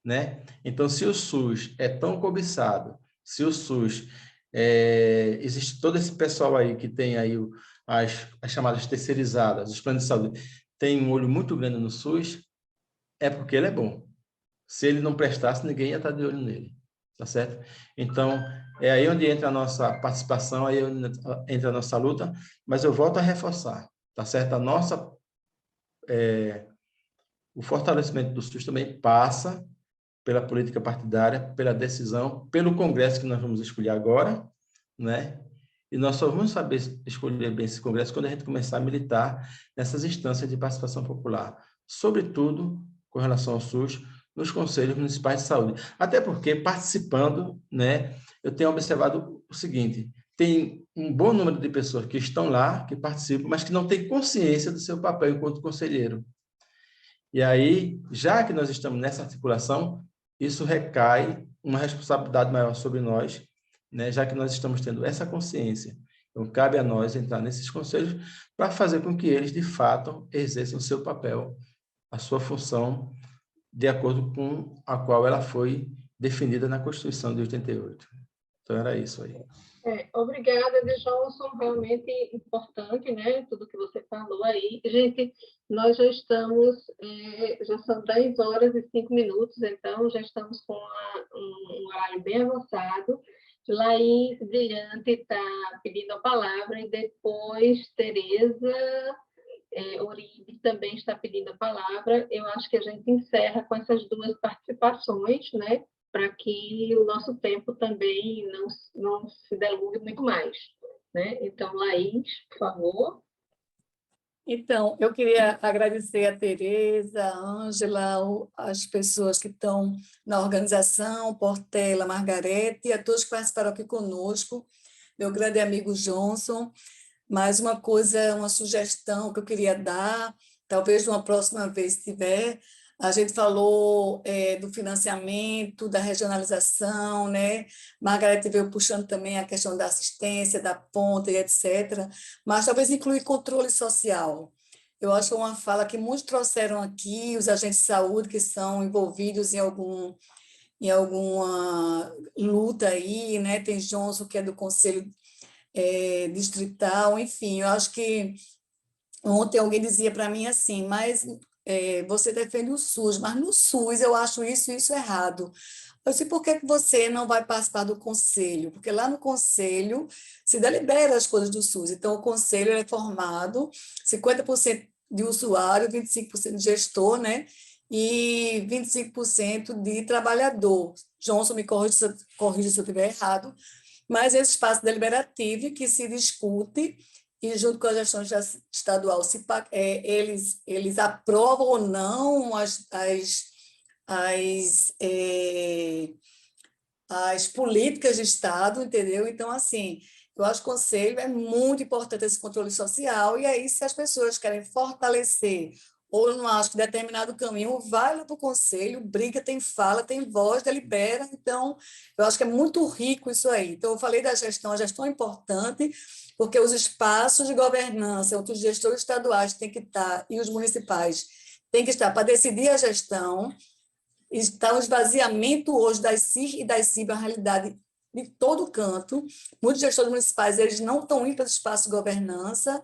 né? Então, se o SUS é tão cobiçado, se o SUS, existe todo esse pessoal aí que tem aí as chamadas terceirizadas, os planos de saúde, tem um olho muito grande no SUS, é porque ele é bom. Se ele não prestasse, ninguém ia estar de olho nele, tá certo? Então, é aí onde entra a nossa participação, aí entra a nossa luta, mas eu volto a reforçar, tá certo? O fortalecimento do SUS também passa pela política partidária, pela decisão, pelo Congresso que nós vamos escolher agora, né? E nós só vamos saber escolher bem esse Congresso quando a gente começar a militar nessas instâncias de participação popular, sobretudo com relação ao SUS, nos conselhos municipais de saúde. Até porque, participando, né, eu tenho observado o seguinte, tem um bom número de pessoas que estão lá, que participam, mas que não têm consciência do seu papel enquanto conselheiro. E aí, já que nós estamos nessa articulação, isso recai uma responsabilidade maior sobre nós, né, já que nós estamos tendo essa consciência. Então, cabe a nós entrar nesses conselhos para fazer com que eles, de fato, exerçam o seu papel, a sua função, de acordo com a qual ela foi definida na Constituição de 88. Então, era isso aí. Obrigada, Johnson, realmente importante, né, tudo que você falou aí. Gente, nós já estamos, já são 10 horas e 5 minutos, então já estamos com um horário bem avançado. Laís Brilhante está pedindo a palavra, e depois Tereza Uribe também está pedindo a palavra. Eu acho que a gente encerra com essas duas participações, né, para que o nosso tempo também não se delongue muito mais, né? Então, Laís, por favor. Então, eu queria agradecer a Tereza, a Ângela, as pessoas que estão na organização, Portela, Margarete, e a todos que participaram aqui conosco, meu grande amigo Johnson. Mais uma coisa, uma sugestão que eu queria dar, talvez uma próxima vez, se tiver, a gente falou do financiamento, da regionalização, né? Margarete veio puxando também a questão da assistência, da ponta e etc., mas talvez incluir controle social. Eu acho que é uma fala que muitos trouxeram aqui, os agentes de saúde que são envolvidos em alguma luta aí, né? Tem Johnson, que é do Conselho Distrital, enfim, eu acho que ontem alguém dizia para mim assim, mas você defende o SUS, mas no SUS eu acho isso errado. Eu disse, por que você não vai participar do conselho? Porque lá no conselho se delibera as coisas do SUS. Então, o conselho é formado 50% de usuário, 25% de gestor, né? E 25% de trabalhador. Johnson, me corrija se eu estiver errado, mas esse espaço deliberativo que se discute e, junto com a gestão estadual, eles aprovam ou não as políticas de Estado, entendeu? Então, assim, eu acho que o Conselho é muito importante esse controle social, e aí, se as pessoas querem fortalecer ou não acho que determinado caminho, vai lá para o Conselho, briga, tem fala, tem voz, delibera. Então, eu acho que é muito rico isso aí. Então, eu falei da gestão, a gestão é importante, porque os espaços de governança, os gestores estaduais têm que estar, e os municipais têm que estar para decidir a gestão. Está o esvaziamento hoje das CIR e das CIB, a realidade de todo canto. Muitos gestores municipais eles não estão indo para os espaços de governança,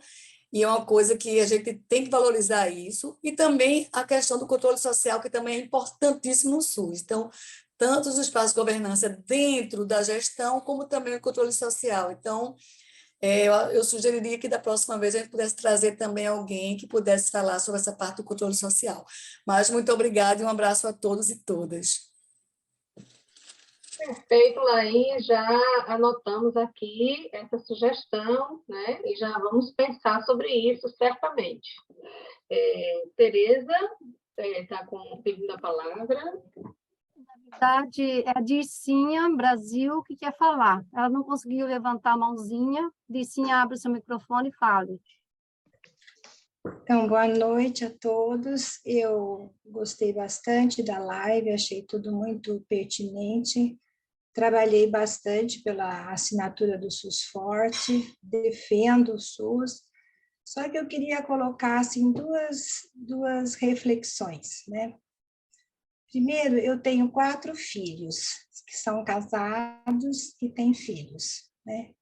e é uma coisa que a gente tem que valorizar isso, e também a questão do controle social, que também é importantíssimo no SUS. Então, tanto os espaços de governança dentro da gestão, como também o controle social. Então, eu sugeriria que da próxima vez a gente pudesse trazer também alguém que pudesse falar sobre essa parte do controle social. Mas muito obrigada e um abraço a todos e todas. Perfeito, Laís, já anotamos aqui essa sugestão, né? E já vamos pensar sobre isso, certamente. Tereza está pedindo a palavra. É a Dircinha Brasil que quer falar. Ela não conseguiu levantar a mãozinha. Dircinha, abre o seu microfone e fale. Então, boa noite a todos. Eu gostei bastante da live, achei tudo muito pertinente. Trabalhei bastante pela assinatura do SUS Forte, defendo o SUS. Só que eu queria colocar assim, duas reflexões, né? Primeiro, eu tenho 4 filhos, que são casados e têm filhos, né?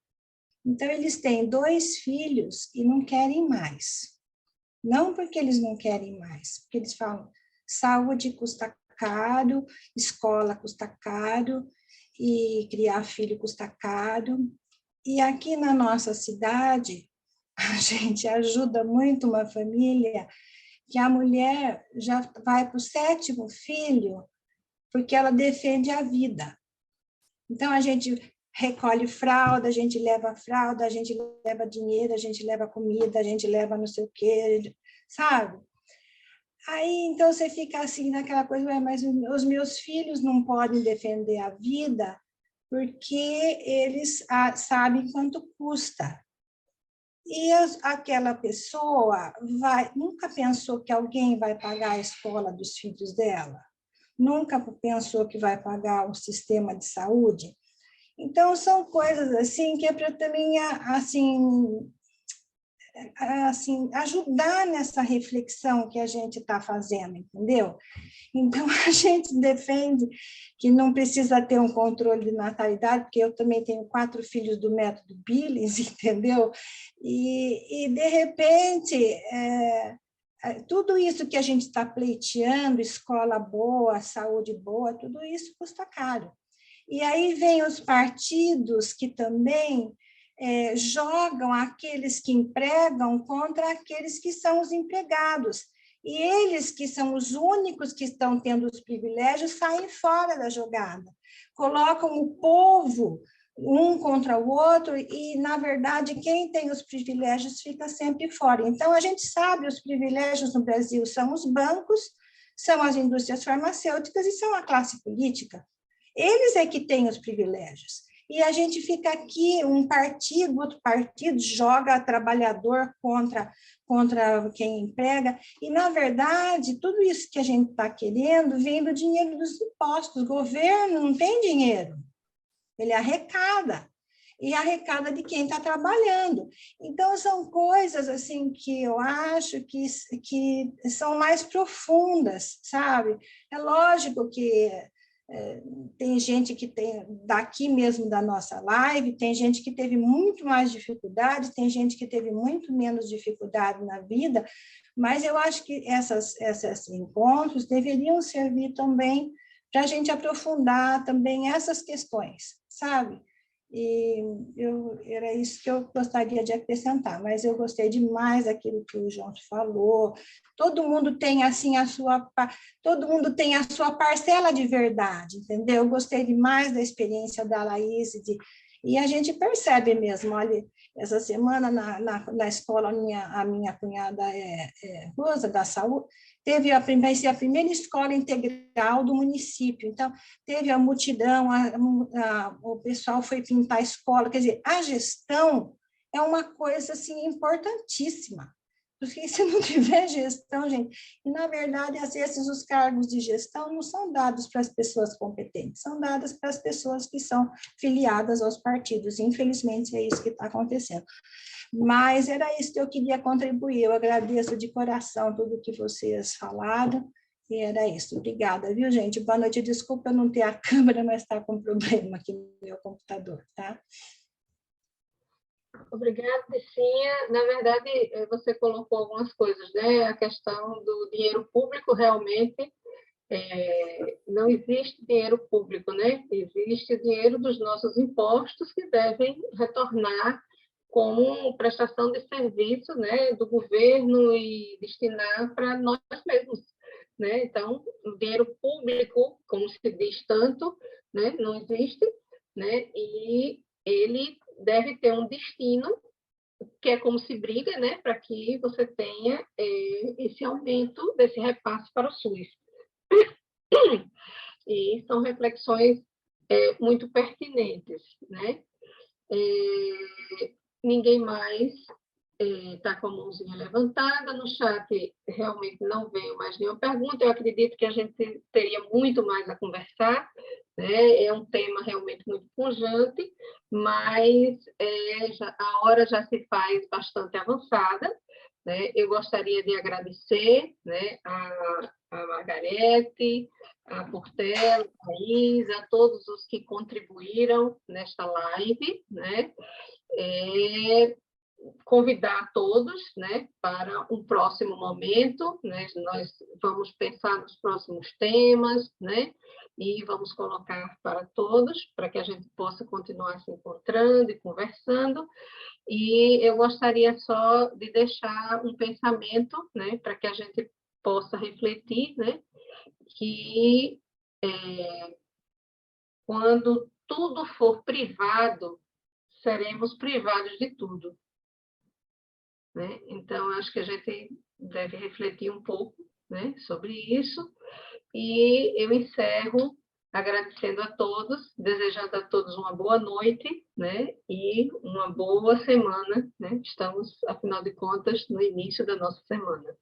Então, eles têm 2 filhos e não querem mais. Não porque eles não querem mais, porque eles falam, saúde custa caro, escola custa caro, e criar filho custa caro. E aqui na nossa cidade, a gente ajuda muito uma família que a mulher já vai para o 7º filho, porque ela defende a vida. Então, a gente recolhe fralda, a gente leva fralda, a gente leva dinheiro, a gente leva comida, a gente leva não sei o quê, sabe? Aí, então, você fica assim, naquela coisa, mas os meus filhos não podem defender a vida porque eles sabem quanto custa. E aquela pessoa nunca pensou que alguém vai pagar a escola dos filhos dela? Nunca pensou que vai pagar o sistema de saúde? Então, são coisas assim que é para também assim, ajudar nessa reflexão que a gente está fazendo, entendeu? Então, a gente defende que não precisa ter um controle de natalidade, porque eu também tenho 4 filhos do método Billings, entendeu? E de repente, tudo isso que a gente está pleiteando, escola boa, saúde boa, tudo isso custa caro. E aí vem os partidos que também jogam aqueles que empregam contra aqueles que são os empregados. E eles, que são os únicos que estão tendo os privilégios, saem fora da jogada. Colocam o povo um contra o outro e, na verdade, quem tem os privilégios fica sempre fora. Então, a gente sabe, os privilégios no Brasil são os bancos, são as indústrias farmacêuticas e são a classe política. Eles é que têm os privilégios. E a gente fica aqui, um partido, outro partido, joga trabalhador contra quem emprega, e, na verdade, tudo isso que a gente está querendo vem do dinheiro dos impostos. O governo não tem dinheiro, ele arrecada, e arrecada de quem está trabalhando. Então, são coisas assim que eu acho que são mais profundas, sabe? É lógico que tem gente que tem, daqui mesmo da nossa live, tem gente que teve muito mais dificuldade, tem gente que teve muito menos dificuldade na vida, mas eu acho que esses encontros deveriam servir também para a gente aprofundar também essas questões, sabe? E era isso que eu gostaria de acrescentar, mas eu gostei demais daquilo que o João falou. Todo mundo tem assim todo mundo tem a sua parcela de verdade, entendeu? Eu gostei demais da experiência da Laís, e a gente percebe mesmo. Olha, essa semana na escola, a minha cunhada Rosa, da saúde, vai ser a primeira escola integral do município. Então, teve a multidão, o pessoal foi pintar a escola. Quer dizer, a gestão é uma coisa assim, importantíssima. Porque se não tiver gestão, gente... E, na verdade, às vezes, os cargos de gestão não são dados para as pessoas competentes, são dados para as pessoas que são filiadas aos partidos. Infelizmente, é isso que está acontecendo. Mas era isso que eu queria contribuir. Eu agradeço de coração tudo que vocês falaram, e era isso. Obrigada, viu, gente? Boa noite. Desculpa eu não ter a câmera, mas está com problema aqui no meu computador, tá? Obrigada, Tecinha. Na verdade, você colocou algumas coisas, né? A questão do dinheiro público, realmente, não existe dinheiro público, né? Existe dinheiro dos nossos impostos que devem retornar como prestação de serviço, né, do governo e destinar para nós mesmos, né? Então, o dinheiro público, como se diz tanto, né, não existe, né? E ele deve ter um destino, que é como se briga, né, para que você tenha esse aumento desse repasse para o SUS. E são reflexões muito pertinentes, né? Ninguém mais está com a mãozinha levantada. No chat realmente não veio mais nenhuma pergunta. Eu acredito que a gente teria muito mais a conversar, né? É um tema realmente muito pujante, mas a hora já se faz bastante avançada, né? Eu gostaria de agradecer, né, a Margarete, a Portela, a Isa, a todos os que contribuíram nesta live, né? Convidar todos, né, para um próximo momento, né? Nós vamos pensar nos próximos temas, né? E vamos colocar para todos, para que a gente possa continuar se encontrando e conversando. E eu gostaria só de deixar um pensamento, né, para que a gente possa refletir, né, que quando tudo for privado, seremos privados de tudo, né? Então, acho que a gente deve refletir um pouco, né, sobre isso. E eu encerro agradecendo a todos, desejando a todos uma boa noite, né, e uma boa semana, né? Estamos, afinal de contas, no início da nossa semana.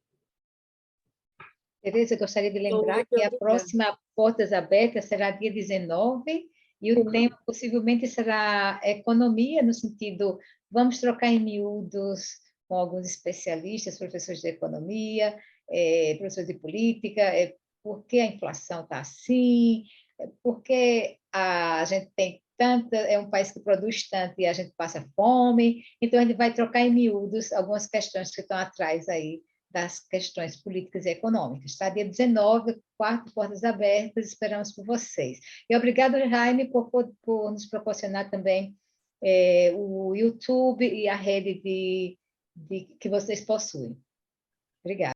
Tereza, eu gostaria de lembrar que a próxima Portas Abertas será dia 19, e o tema possivelmente será economia, no sentido, vamos trocar em miúdos com alguns especialistas, professores de economia, professores de política, por que a inflação está assim, por que a gente tem tanta, é um país que produz tanto e a gente passa fome. Então, a gente vai trocar em miúdos algumas questões que estão atrás aí das questões políticas e econômicas. Tá? Dia 19, quarto Portas Abertas, esperamos por vocês. E obrigado, Jaime, por nos proporcionar também o YouTube e a rede que vocês possuem. Obrigada.